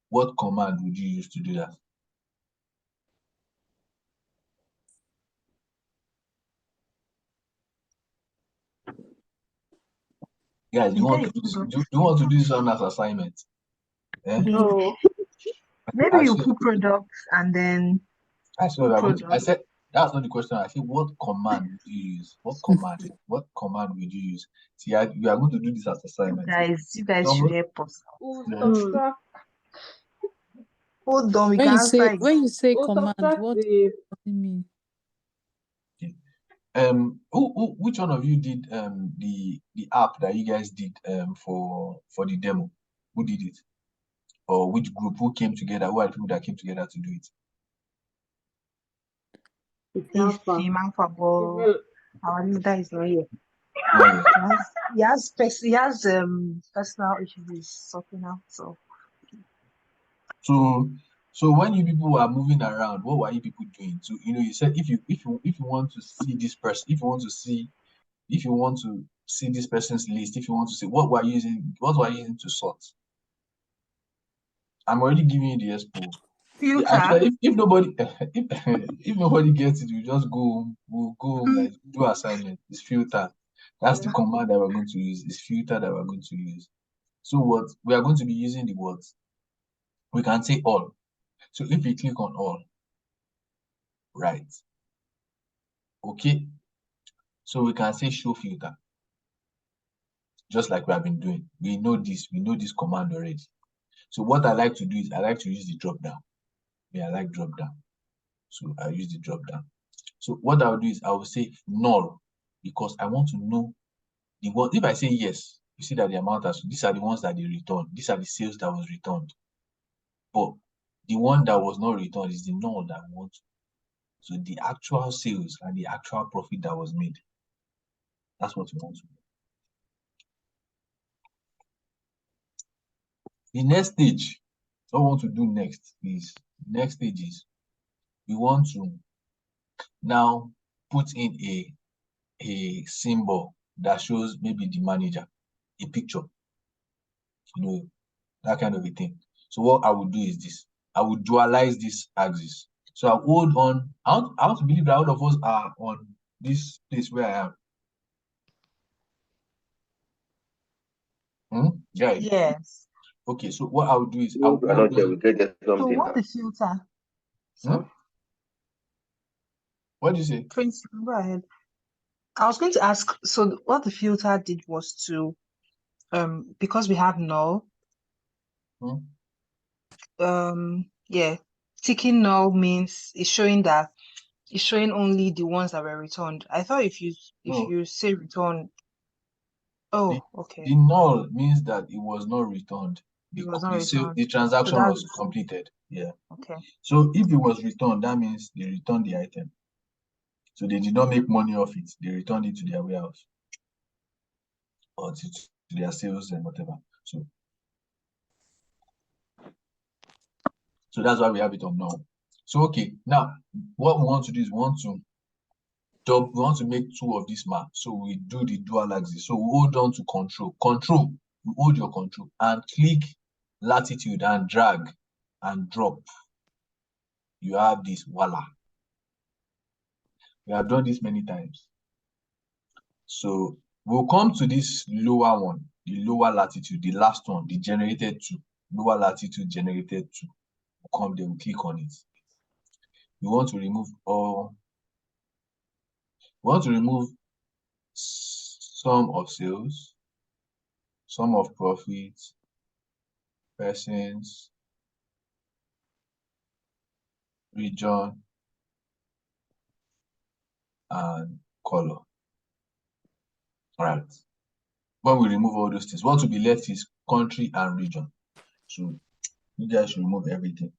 what command would you use to do that? Guys, do you want to do this on as assignment? Eh? No. Maybe you put products and then I said that's not the question. I said what command would you use? What command would you use? See, you are going to do this as assignment. you guys should help us. Subtract. Hold on, we can answer when you say We'll command, subtract what the does it mean? Which one of you did the app that you guys did for the demo? Who did it? Or which group? Who came together? Who are the people that came together to do it? It's Is Alpha. Alpha, but our leader is not here. Not yet. He has personal issues he's sorting out. So when you people were moving around, what were you people doing? So you said if you want to see this person, if you want to see this person's list, if you want to see what were you using to sort? I'm already giving you the expo. Filter. If nobody if nobody gets it, we just go we'll go like do assignment. It's filter. That's the command that we're going to use. It's filter that we're going to use. So what we are going to be using the words. We can say all. So if we click on all, right? Okay. So we can say show filter, just like we have been doing. We know this command already. So what I like to do is I like to use the drop down. Yeah, I like drop down. So I use the drop down. So what I'll do is I will say null, because I want to know the one. If I say yes, you see that the amount has, these are the ones that they returned. These are the sales that was returned. But the one that was not returned is the null that I want. So the actual sales and the actual profit that was made. That's what we want to do. The next stage, what we want to do next is, next stage is we want to now put in a symbol that shows maybe the manager, a picture, that kind of a thing. So what I would do is this. I would dualize this axis. So I hold on. I want to believe that all of us are on this place where I am. Guys. Yes. Okay, so what I would do is I No, would we are hold not there. on. We get there So something what now. the filter? So What did you say? Prince, go ahead. I was going to ask, so what the filter did was to, because we have null, yeah, ticking null means it's showing only the ones that were returned. I thought if you say return, okay. The null means that it was not returned. It was not returned. The transaction was completed. Yeah. Okay. So if it was returned, that means they returned the item. So they did not make money off it. They returned it to their warehouse or to their sales and whatever. So that's why we have it on null. So okay, now what we want to do is we want to make two of these maps. So we do the dual axis. So we hold on to control. Control, you hold your control and click latitude and drag and drop. You have this, voila. We have done this many times. So we'll come to this lower one, the lower latitude, the last one, the generated to, lower latitude generated to. We'll come there, we'll click on it. We want to remove sum of sales, sum of profits, persons, region, and color. All right. When we remove all those things, what will be left is country and region. So you guys should remove everything.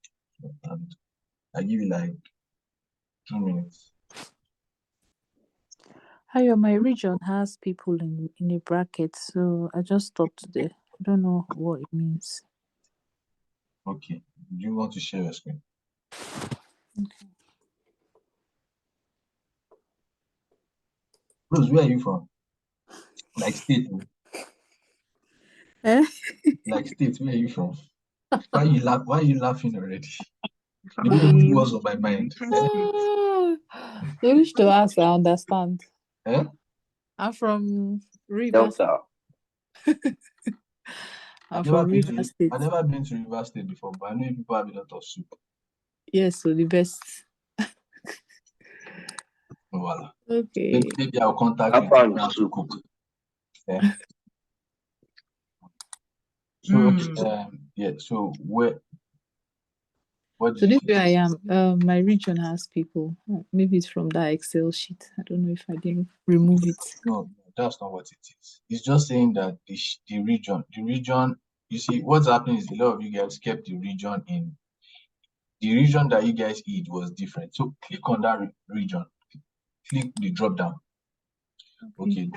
And I give you like 2 minutes. Hiyo, my region has people in a bracket, so I just stopped there. I don't know what it means. Okay. Do you want to share your screen? Okay. Rose, where are you from? Like state. Like state, where are you from? Why are you laughing already? The movie was on my mind. You wish to ask, I understand. Eh? I'm from Rivers. I'm from Rivers State. I've never been to Rivers State before, but I know people have a lot of soup. Yes, so the best. Voila. Okay. Maybe I'll contact you to how to cook. Yeah. So yeah. So what So this way I am. My region has people. Maybe it's from that Excel sheet. I don't know if I didn't remove it. No, that's not what it is. It's just saying that the region. You see, what's happening is a lot of you guys kept the region in. The region that you guys eat was different. So click on that region. Click the drop down. Okay,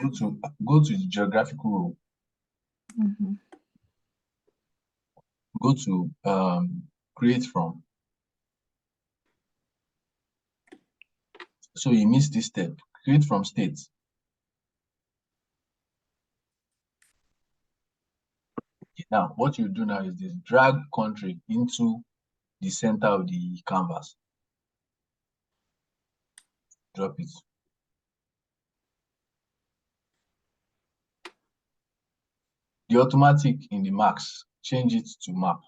go to the geographical row. Go to create from. So you missed this step. Create from states. Okay, now what you do now is this: drag country into the center of the canvas. Drop it. The automatic in the max, change it to map.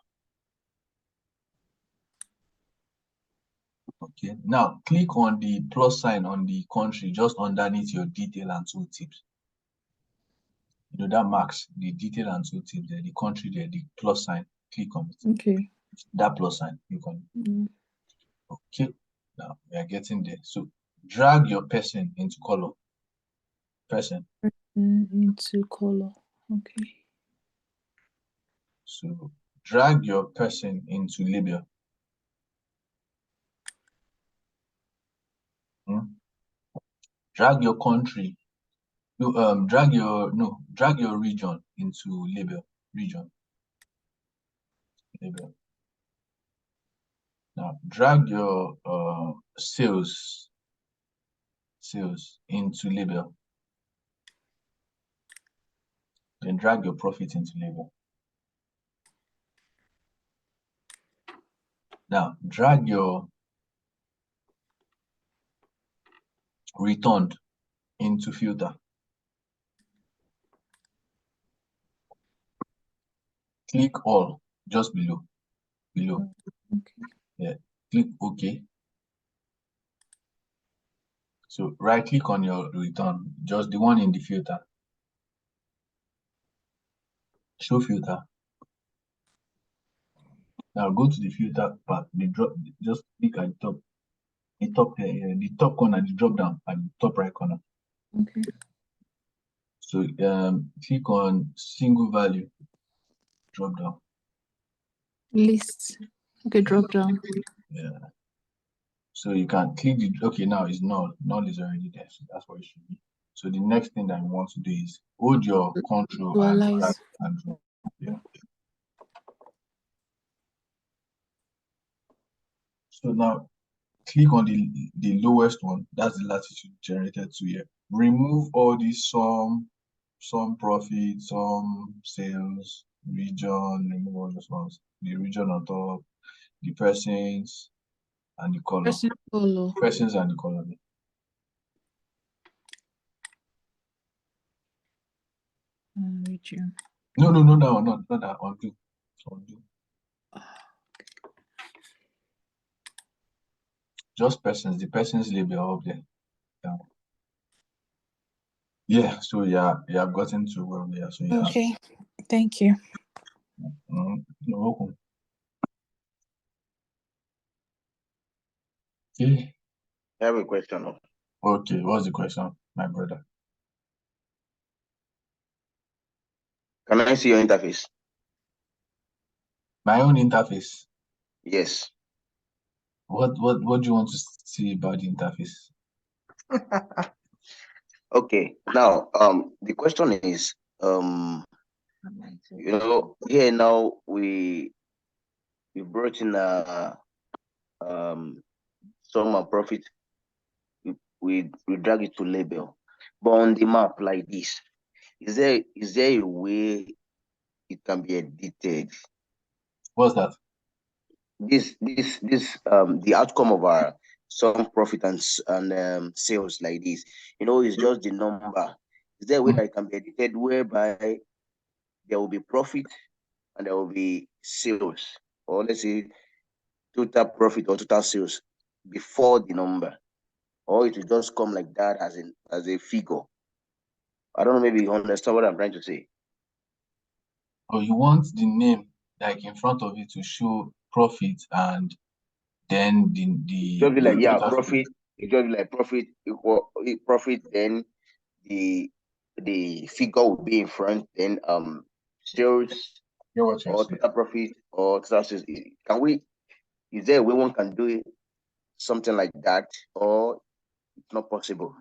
Okay. Okay. Now click on the plus sign on the country just underneath your detail and tooltips. You know that marks the detail and tooltip there, the country there, the plus sign. Click on it. Okay. That plus sign. Click on it. Mm. Okay. Now we are getting there. So drag your person into color. Person. Into color. Okay. So drag your person into label. Drag your country. Drag your region into label. Region. Label. Now drag your sales into label. Then drag your profit into label. Now drag your returned into filter. Click all just below. Okay. Yeah. Click OK. So right click on your return, just the one in the filter. Show filter. Now go to the filter part. Just click at the top corner, the drop down at the top right corner. Okay. So click on single value. Drop down. List. Okay, drop down. Yeah. So you can click now it's null. Null is already there. So that's what it should be. So the next thing that you want to do is hold your control and drag and drop. Yeah. So now click on the lowest one. That's the latitude generated to here. Remove all these some profit, some sales, region, remove all those ones. The region on top, the persons, and the color. Persons and the color. Region. No, not that. Undo. Just persons, the persons label up there. Yeah, so you have gotten to where we are. So okay. Thank you. You're welcome. Okay. I have a question. Okay, what's the question, my brother? Can I see your interface? My own interface? Yes. What do you want to see about the interface? Okay. Now, the question is, here now we brought in sum and profit. We drag it to label, but on the map like this, is there a way it can be edited? What's that? This the outcome of our some profit and sales like this, is just the number. Is there a way that it can be edited whereby there will be profit and there will be sales, or let's say total profit or total sales before the number, or it will just come like that as a figure? I don't know, maybe you understand what I'm trying to say. Or you want the name like in front of it to show profit and then the just be like profit. It just be like profit equal profit, then the figure will be in front, then sales or total profit or total sales. Is there a way one can do it, something like that, or it's not possible?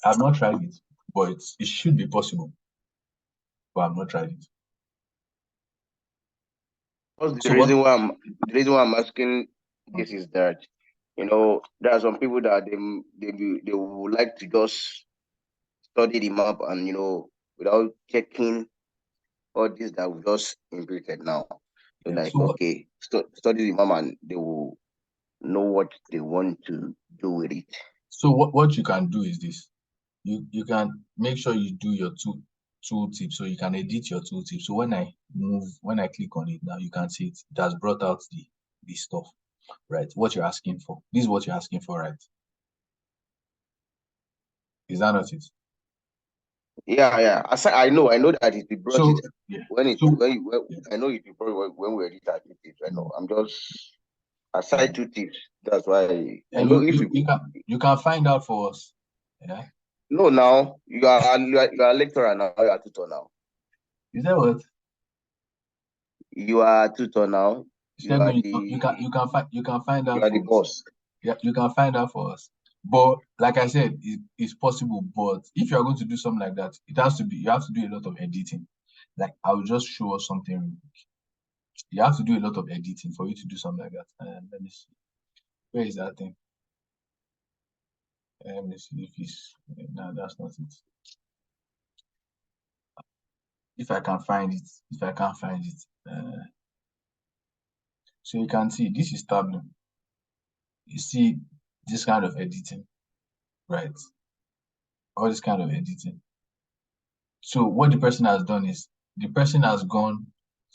I've not tried it, but it should be possible, but I've not tried it. The reason why I'm asking this is that, there are some people that they would like to just study the map and, without checking all this that we just inputted now. So okay, study the map and they will know what they want to do with it. So what you can do is this. You can make sure you do your tooltip, so you can edit your tooltip. So when I click on it now, you can see it has brought out the stuff. right? What you're asking for. This is what you're asking for, right? Is that not it? Yeah. I know that it brought So it yeah. when it So when you when, yeah. I know it brought when we edit our two tips. I know. I'm just aside two tips. That's why I And know if you you can find out for us. Yeah. no now you are a lecturer now. You are tutor now. Is that what? You are tutor now. You are Segun, the you can find you out are the for us. boss. Yeah, you can find out for us. But like I said, it's possible. But if you are going to do something like that, it has to be you have to do a lot of editing. Like I will just show us something real quick. You have to do a lot of editing for you to do something like that. Let me see. Where is that thing? Let me see if it's no, that's not it. If I can find it, if I can't find it. So you can see this is Tableau. You see this kind of editing, right? All this kind of editing. So what the person has done is the person has gone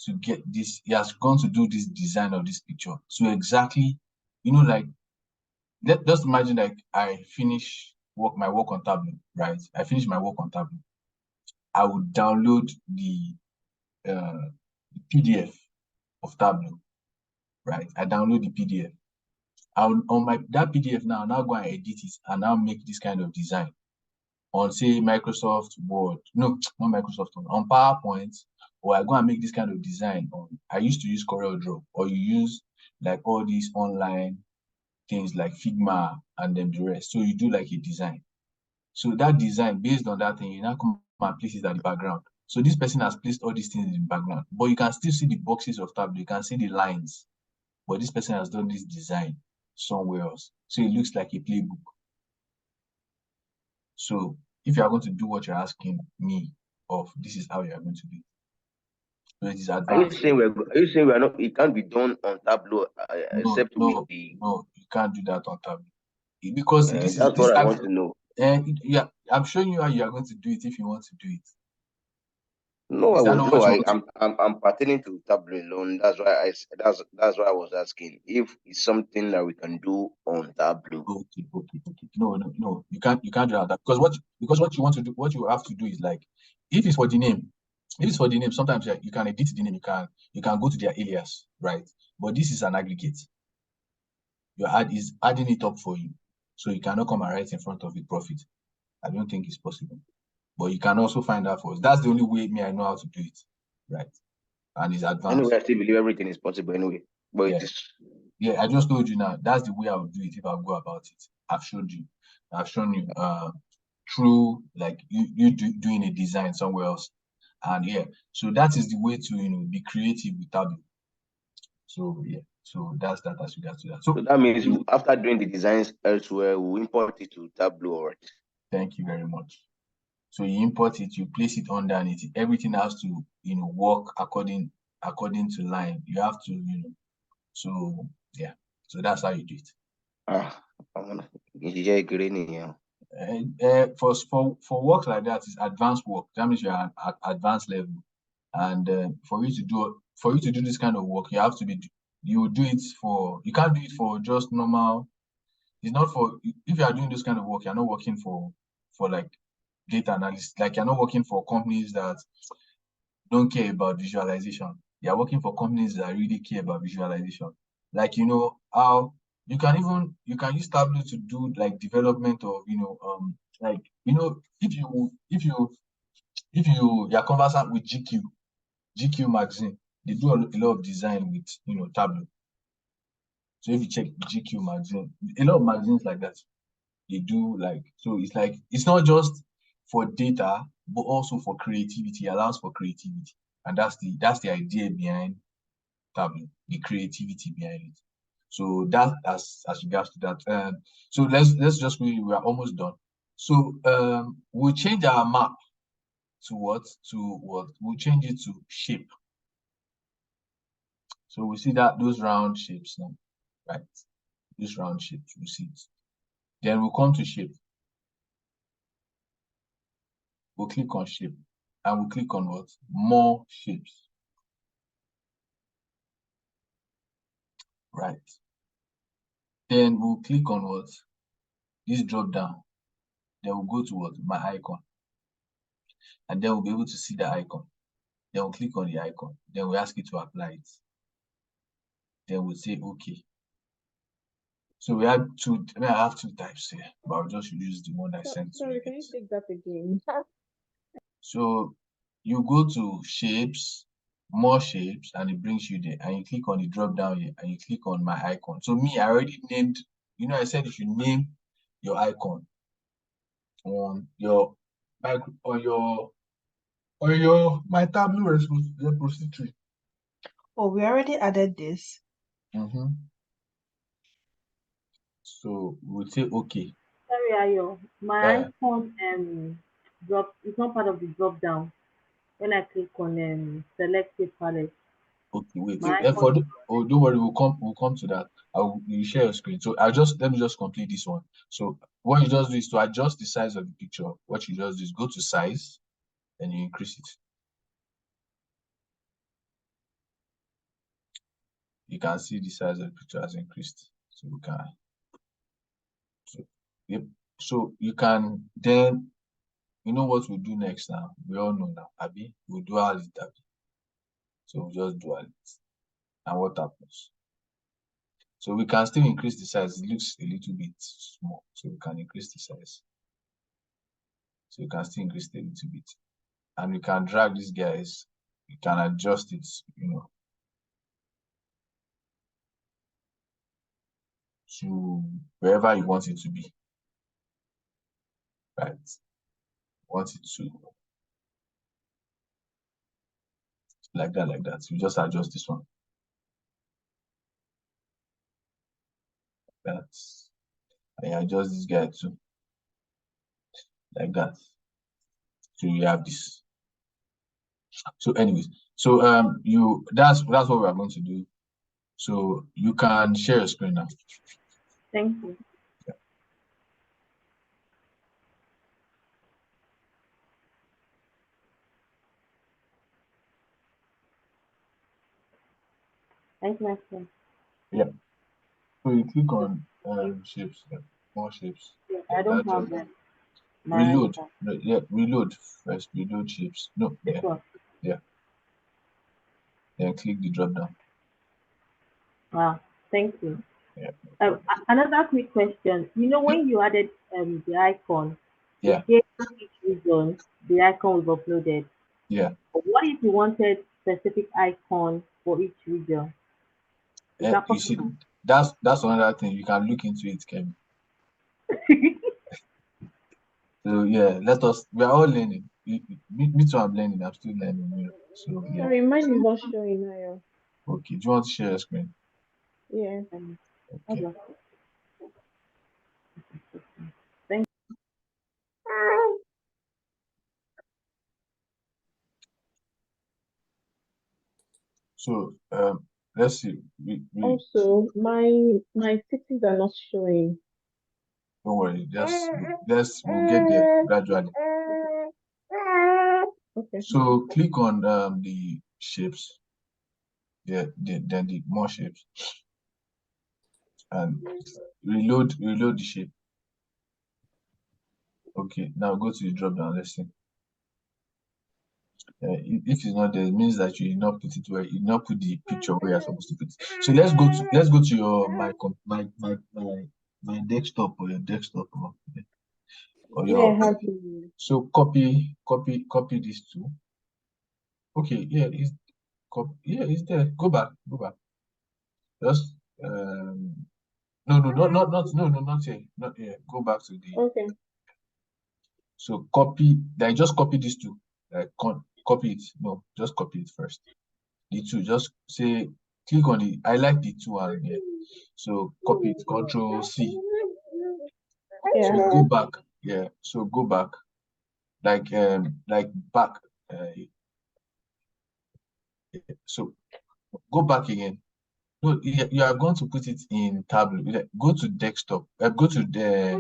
to get this, he has gone to do this design of this picture. So exactly, like just imagine like I finish my work on Tableau, right? I finish my work on Tableau. I would download uh, the PDF of Tableau, right? I download the PDF. On my that PDF now go and edit it and now make this kind of design on say Microsoft Word. No, not Microsoft Word, on PowerPoint, or I go and make this kind of design on. I used to use CorelDRAW, or you use like all these online things like Figma and then the rest. So you do like a design. So that design, based on that thing, you now come and place it at the background. So this person has placed all these things in the background, but you can still see the boxes of Tableau. You can see the lines, but this person has done this design somewhere else. So it looks like a playbook. So if you are going to do what you're asking me of, this is how you are going to do it. So it is advanced. Are you saying we are not? It can't be done on Tableau except with No, the. you can't do that on Tableau because That's what I want to know. Yeah, I'm showing you how you are going to do it if you want to do it. No, Is that not what you want I'm pertaining to Tableau alone. That's why I was asking if it's something that we can do on Tableau. Okay. No. You can't do that because what you want to do, what you have to do is like, if it's for the name, sometimes you can edit the name. You can go to their alias, right? But this is an aggregate. Is adding it up for you, so you cannot come and write in front of the profit. I don't think it's possible. But you can also find out for us. That's the only way I know how to do it, right? And it's advanced. Anyway, I still believe everything is possible anyway. But yeah. it is. Yeah, I just told you now. That's the way I would do it if I go about it. I've shown you. Through like you doing a design somewhere else, and yeah. So that is the way to be creative with Tableau. So yeah. So that's that as regards to that. So that means after doing the designs elsewhere, we import it to Tableau, right? Thank you very much. So you import it, you place it underneath it. Everything has to, work according to line. You have to, so yeah. So that's how you do it. For work like that is advanced work. That means you're at advanced level. And for you to do this kind of work, you have to be you do it for you can't do it for just normal. It's not for if you are doing this kind of work, you're not working for like data analysis. Like you're not working for companies that don't care about visualization. You're working for companies that really care about visualization. Like how you can use Tableau to do like development of like if you're conversant with GQ magazine, they do a lot of design with Tableau. So if you check GQ magazine, a lot of magazines like that, they do so it's not just for data, but also for creativity. It allows for creativity, and that's the idea behind Tableau, the creativity behind it. So that as regards to that. So let's just we are almost done. So we'll change our map to what? We'll change it to shape. So we see that those round shapes now, right? These round shapes, we see it. Then we'll come to shape. We'll click on shape and we'll click on what? More shapes. Right. Then we'll click on what? This drop down. Then we'll go to what? My icon. And then we'll be able to see the icon. Then we'll click on the icon. Then we'll ask it to apply it. Then we'll say okay. So we have two. I have two types here, but I'll just use the one I sent. Sorry, can you take that again? So you go to shapes, more shapes, and it brings you there. And you click on the drop down here, and you click on my icon. So me, I already named. I said if you name your icon on your my Tableau repository. Oh, we already added this. So we'll say okay. Sorry, Ayo. My icon it's not part of the drop down. When I click on select a palette. Okay, wait. Don't worry, we'll come to that. You share your screen. So let me just complete this one. So what you just do is to adjust the size of the picture. What you just do is go to size and you increase it. You can see the size of the picture has increased. So we can yep. So you can then what we'll do next now. We all know now, Abby. We'll do all it, Abby. So we'll just do all it. And what happens? So we can still increase the size. It looks a little bit small. So we can increase the size. So you can still increase it a little bit. And we can drag these guys. You can adjust it, to wherever you want it to be. Right? Want it to like that. You just adjust this one. That's and adjust this guy too. Like that. So you have this. So anyways, so that's what we are going to do. So you can share your screen now. Thank you. Yeah. Thank you, my friend. Yeah. So you click on shapes, more shapes. Yeah, I don't have that. Reload. Yeah, reload first. Reload shapes. No, this one. Yeah. Then click the drop down. Wow, thank you. Yeah. Another quick question. When you added the icon, Yeah. it gave each region the icon we've uploaded. Yeah. But what if you wanted specific icon for each region? Is that You see, possible? that's another thing. You can look into it, Kevin. So yeah, we are all learning. Me too, I'm learning. I'm still learning. So yeah. Sorry, mine is not showing now. Okay, do you want to share your screen? Yeah. Okay. Thank So let's see. Also, my cities are not showing. Don't worry. We'll get there gradually. Okay. So click on the shapes. Then the more shapes. And reload the shape. Okay, now go to the drop down. Let's see. If it's not there, it means that you did not put it where you did not put the picture where you're supposed to put it. So let's go to your my desktop or your desktop or Yeah, your I have to. so copy these two. Okay, yeah, it's there. Go back. Just no, not here. Not here. Go back to the Okay. so copy then just copy these two. Copy it. No, just copy it first. The two, just say click on the I like the two and here. So copy it, Control C. Yeah. So go back. Yeah. So go back. Like back. So go back again. No, you are going to put it in Tableau. Go to desktop. Go to the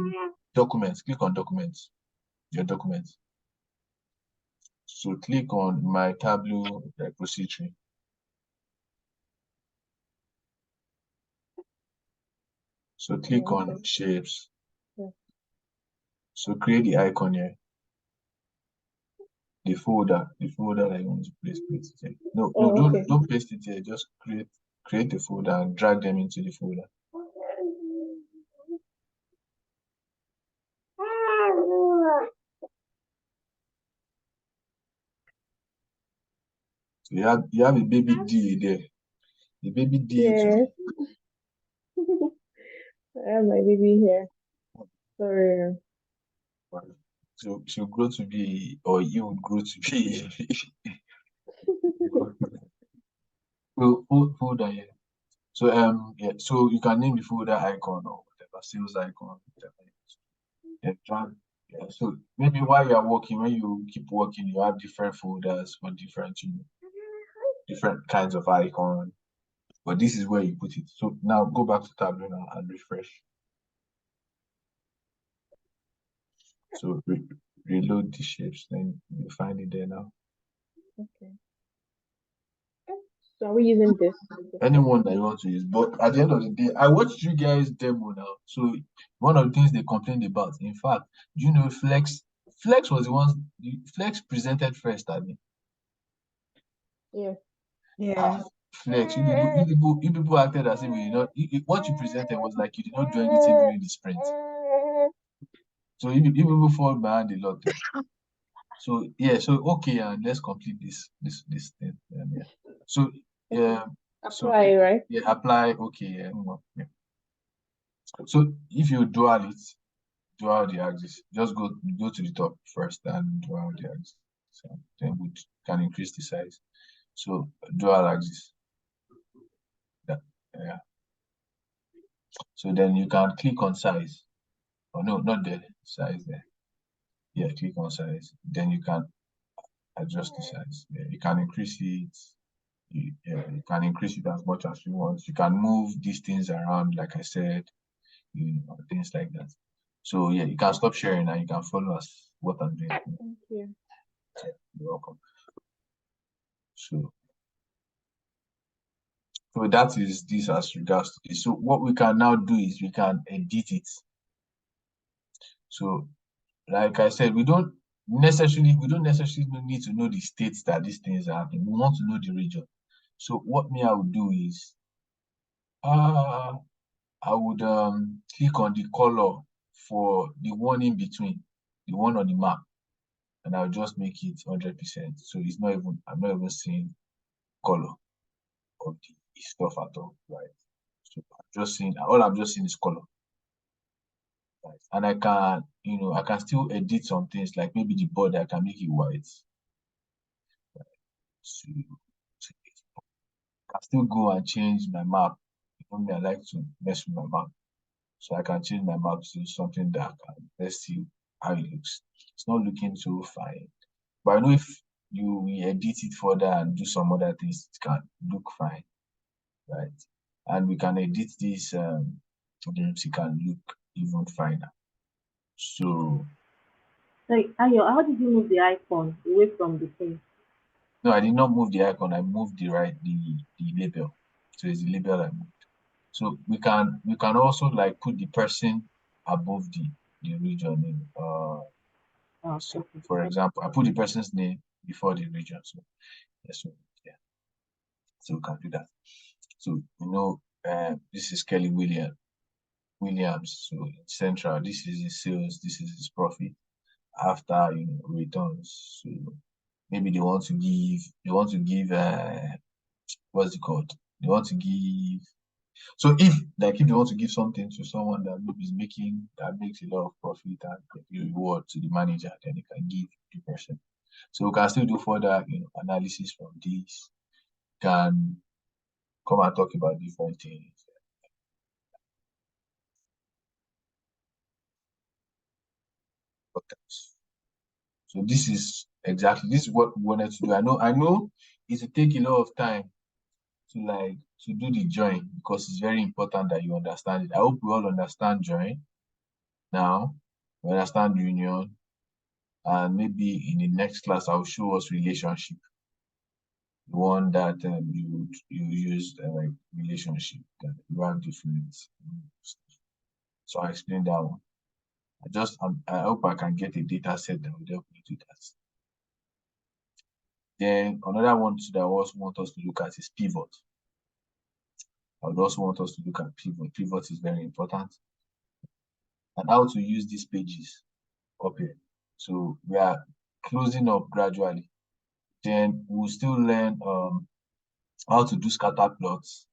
documents. Click on documents. Your documents. So click on my Tableau repository. So click okay. on shapes. Yeah. So create the icon here. The folder that you want to place it here. No, Okay. don't paste it here. Just create the folder and drag them into the folder. So you have a baby D there. The baby D. Yes. I have my baby here. Sorry. So she'll grow to be, or you would grow to be. So folder here. So yeah. So you can name the folder icon or whatever, sales icon, whatever. Yeah, drag. Yeah. So maybe while you are working, when you keep working, you have different folders for different, different kinds of icon. But this is where you put it. So now go back to Tableau now and refresh. So reload the shapes, then you find it there now. Okay. So are we using this? Anyone that you want to use. But at the end of the day, I watched you guys demo now. So one of the things they complained about, in fact, do you know Flex was the one Flex presented first, I mean. Yeah. Yeah. Flex, you people acted as if we did not what you presented was like you did not do anything during the sprint. So you people fall behind a lot. So yeah, so okay, and let's complete this thing. Yeah. So yeah, so Apply, right? yeah, apply. Okay, yeah, yeah. So if you dual the axis, just go to the top first and dual the axis. So then we can increase the size. So dual axis. Yeah. So then you can click on size. Oh no, not the size there. Yeah, click on size. Then you can adjust the size. Yeah, you can increase it. You can increase it as much as you want. You can move these things around, like I said, things like that. So yeah, you can stop sharing and you can follow us what I'm doing. Thank you. You're welcome. So that is this as regards to this. So what we can now do is we can edit it. So like I said, we don't necessarily need to know the states that these things are in. We want to know the region. So what I would do is I would click on the color for the one in between, the one on the map, and I'll just make it 100%. So I'm not even seeing color of the stuff at all, right? So all I'm just seeing is color. Right? And I can still edit some things like maybe the border, I can make it white. Right? So I can still go and change my map. I like to mess with my map. So I can change my map to something dark and let's see how it looks. It's not looking so fine. But I know if we edit it further and do some other things, it can look fine, right? And we can edit this it can look even finer. So Ayo, how did you move the icon away from the thing? no, I did not move the icon, I moved the label. So it's the label I moved. So we can also like put the person above the region name. So for example, I put the person's name before the region. So yeah, so we can do that. So this is Kelly Williams. So in Central, this is his sales, this is his profit after returns. So maybe they want to give what's it called? They want to give. So if they want to give something to someone that maybe is makes a lot of profit and a reward to the manager, then they can give the person. So we can still do further analysis from this. Can come and talk about different things. So this is what we wanted to do. I know it will take a lot of time to do the join because it's very important that you understand it. I hope we all understand join now. We understand union, and maybe in the next class I'll show us relationship. The one that you use like relationship that you have different. So I explained that one. I hope I can get a data set that will help me do that. Then another one that I also want us to look at is pivot. I would also want us to look at pivot. Pivot is very important. And how to use these pages up here. So we are closing up gradually. Then we'll still learn how to do scatter plots,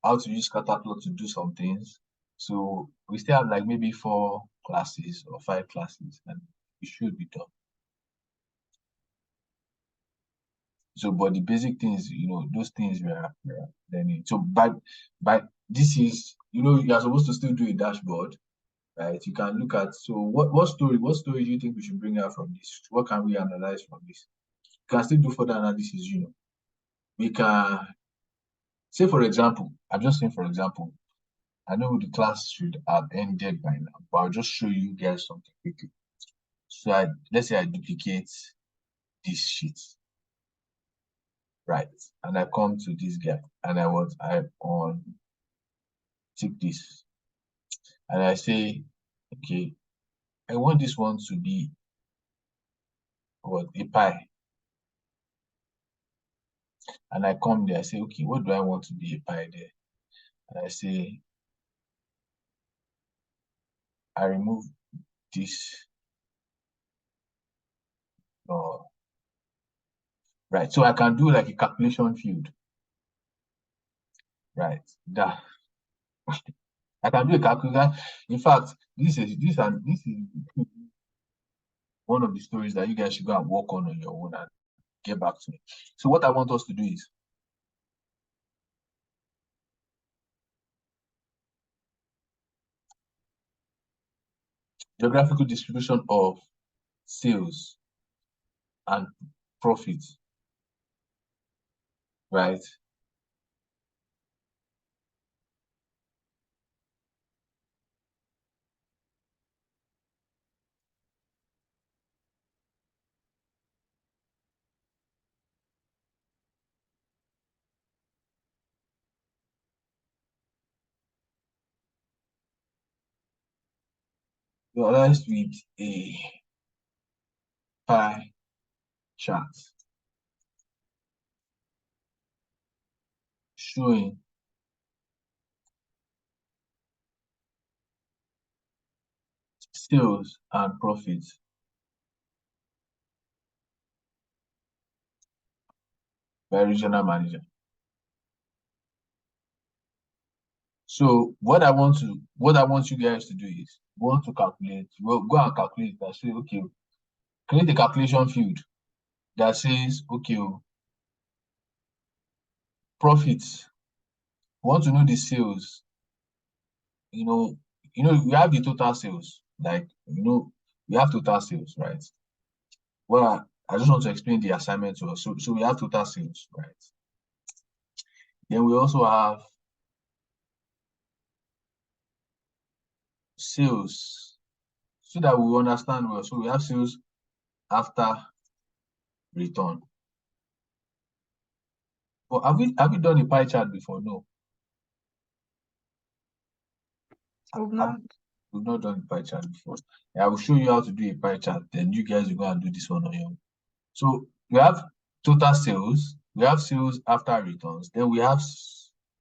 how to use scatter plot to do some things. So we still have like maybe 4 classes or 5 classes, and it should be done. So, but the basic things, those things we are learning. So, by this is, you are supposed to still do a dashboard, right? You can look at, so what story do you think we should bring out from this? What can we analyze from this? You can still do further analysis, We can say, for example, I'm just saying, for example, I know the class should have ended by now, but I'll just show you guys something quickly. So let's say I duplicate this sheet, right? And I come to this guy and I tick this. And I say, okay, I want this one to be a pie. And I come there, I say, okay, what do I want to be a pie there? And I say, I remove this. Right. So I can do like a calculation field. Right. That I can do a calculation. In fact, this is one of the stories that you guys should go and work on your own and get back to me. So what I want us to do is geographical distribution of sales and profit, right? Realized with a pie chart showing sales and profits by regional manager. So what I want you guys to do is go and calculate that. Say, okay, create a calculation field that says, okay, profits. We want to know the sales. We have the total sales. Like, we have total sales, right? Well, I just want to explain the assignment to us. So we have total sales, right? Then we also have sales, so that we understand well. So we have sales after return. But have we done a pie chart before? No. We've not. We've not done a pie chart before. I will show you how to do a pie chart. Then you guys will go and do this one on your own. So we have total sales. We have sales after returns. Then we have,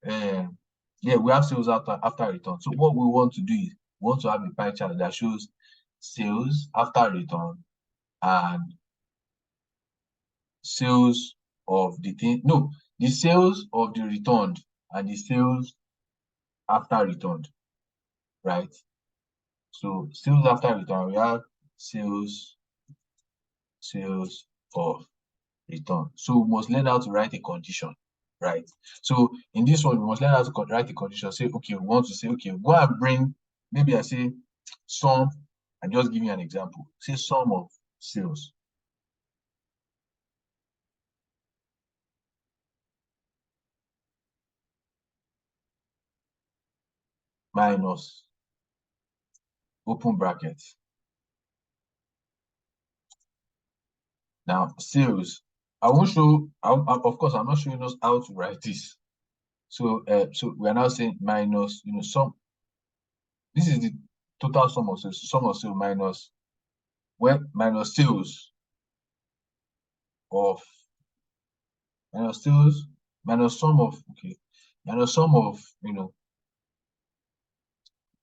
we have sales after returns. So what we want to do is we want to have a pie chart that shows sales after return and sales of the thing. No, the sales of the returned and the sales after returned, right? So sales after return, we have sales of return. So we must learn how to write a condition, right? So in this one, we must learn how to write a condition. Say, okay, we want to say, okay, go and bring, maybe I say sum, and just give me an example. Say sum of sales. Minus, open bracket. Now, sales. I won't show, of course, I'm not showing us how to write this. So, so we are now saying minus, sum. This is total sum of sales, sum of sales minus minus sales of minus sales minus sum of minus sum of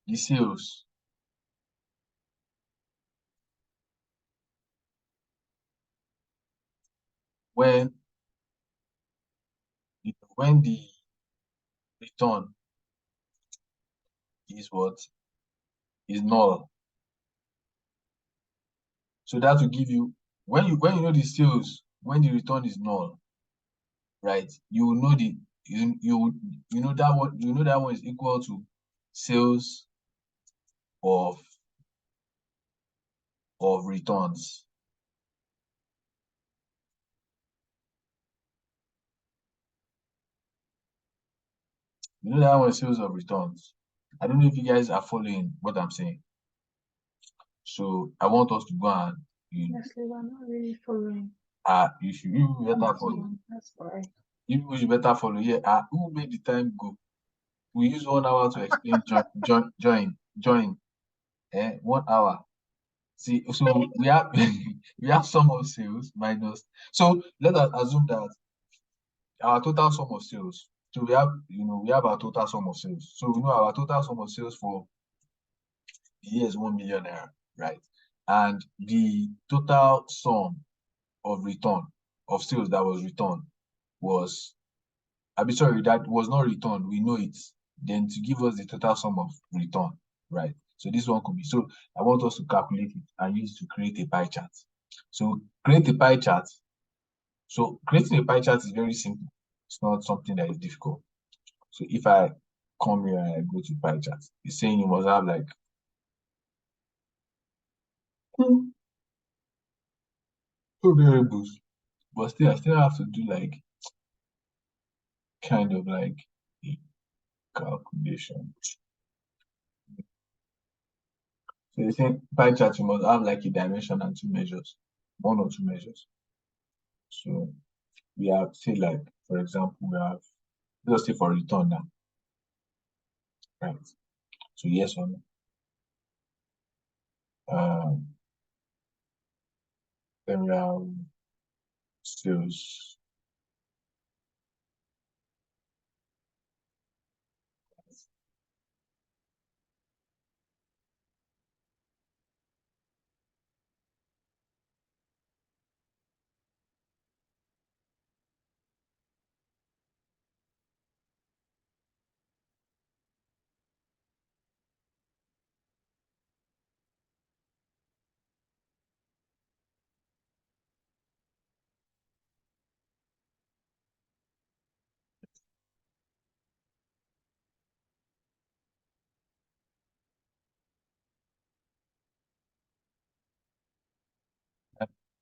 the sales when the return is what is null. So that will give you when you know the sales when the return is null, right? You will know you know that one is equal to sales of returns. You know that one is sales of returns. I don't know if you guys are following what I'm saying. So I want us to go and Honestly, we're not really following. You better follow. That's why. You should better follow. Yeah. Who made the time go? We use 1 hour to explain join. 1 hour. See, so we have we have sum of sales minus. So let us assume that our total sum of sales. So we have our total sum of sales. So we know our total sum of sales for the year is 1 million naira, right? And the total sum of return of sales that was returned was, sorry, that was not returned. We know it. Then to give us the total sum of return, right? So this one could be. So I want us to calculate it and use it to create a pie chart. So create a pie chart. So creating a pie chart is very simple. It's not something that is difficult. So if I come here and I go to pie chart, it's saying you must have like two variables, but still I still have to do like kind of like a calculation. So you say pie chart, you must have like a dimension and two measures, one or two measures. So we have, say, like, for example, we have, let's say for return now, right? So yes or no. Then we have sales.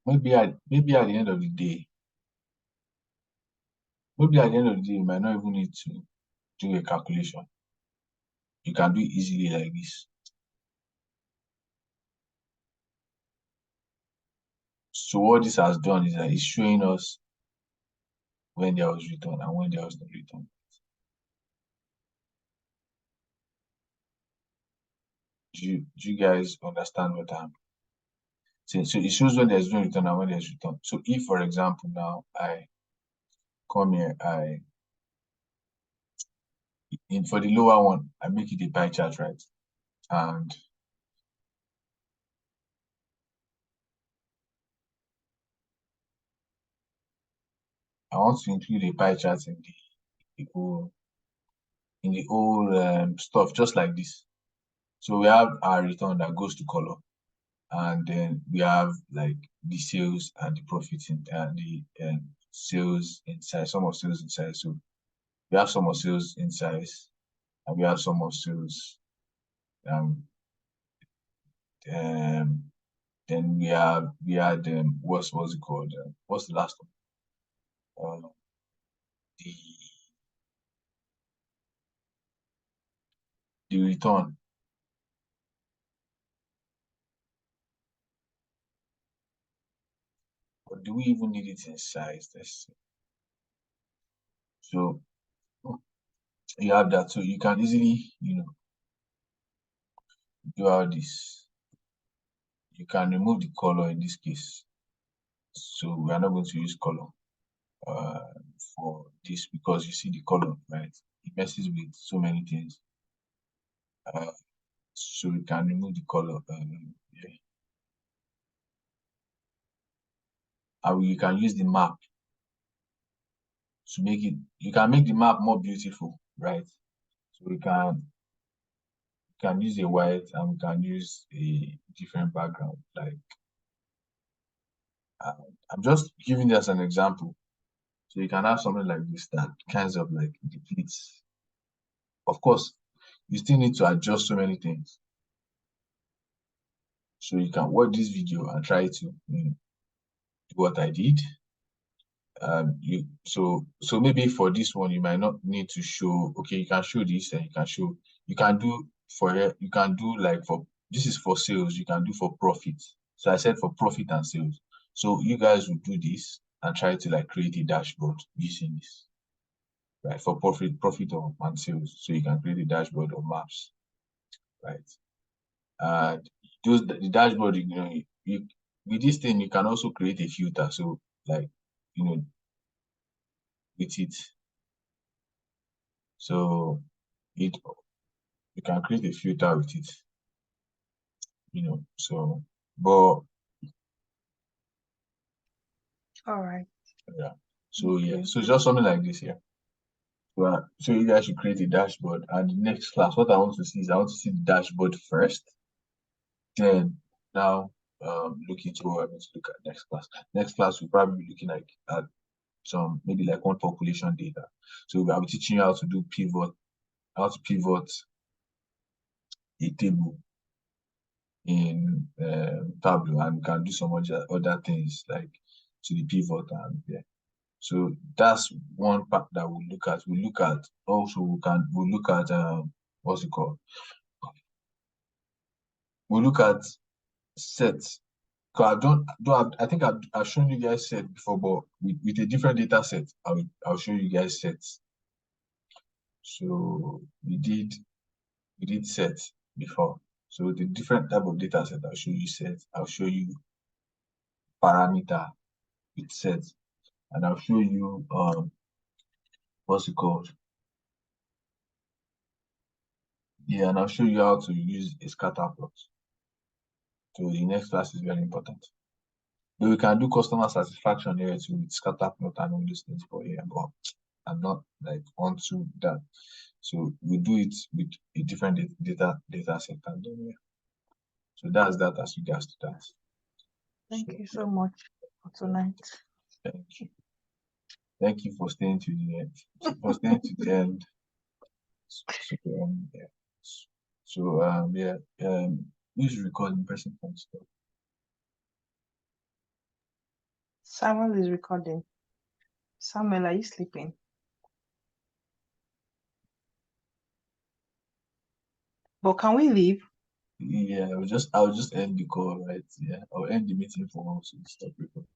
Maybe at the end of the day, you might not even need to do a calculation. You can do it easily like this. So what this has done is that it's showing us when there was return and when there was no return. Do you guys understand what I'm saying? So it shows when there's no return and when there's return. So if, for example, now I come here, for the lower one, I make it a pie chart, right? And I want to include a pie chart in the whole stuff, just like this. So we have our return that goes to color, and then we have like the sales and the profits and the sales inside, sum of sales inside. So we have sum of sales inside, and we have sum of sales. Then we had what's it called? What's the last one? The return. Or do we even need it in size? Let's see. So you have that. So you can easily, do all this, you can remove the color in this case. So we are not going to use color for this because you see the color, right? It messes with so many things. So we can remove the color. Yeah. And you can use the map to make it, you can make the map more beautiful, right? So we can use a white and we can use a different background. Like I'm just giving this as an example. So you can have something like this that kinds of like depletes. Of course, you still need to adjust so many things. So you can watch this video and try to do what I did. So maybe for this one you might not need to show. Okay, you can show this and you can do for here. You can do like for this is for sales. You can do for profit. So I said for profit and sales. So you guys will do this and try to like create a dashboard using this, right? For profit or and sales. So you can create a dashboard or maps, right? And the dashboard, with this thing you can also create a filter. So like with it, so you can create a filter with it, so but All right. yeah, so just something like this here. So you guys should create a dashboard, and the next class what I want to see is I want to see the dashboard first, then now look into what I'm going to look at next class we'll probably be looking like at some maybe like one population data. So I'll be teaching you how to pivot a table in Tableau, and we can do some other things like to the pivot and yeah. So that's one part that we'll look at. Also we'll look at what's it called? We'll look at sets. Cause I think I've shown you guys set before, but with a different data set, I'll show you guys sets. So we did set before. So the different type of data set, I'll show you set. I'll show you parameter with set, and I'll show you what's it called? Yeah, and I'll show you how to use a scatter plot. So the next class is very important. Though we can do customer satisfaction here too with scatter plot and all these things for here, but I'm not like onto that. So we do it with a different data set, and then yeah. So that's that as regards to that. Thank you so much for tonight. Thank you. Thank you for staying to the end. For staying to the end. Who's recording person from stuff? Samuel is recording. Samuel, are you sleeping? But can we leave? Yeah, I'll just end the call, right? Yeah, I'll end the meeting for once and stop recording.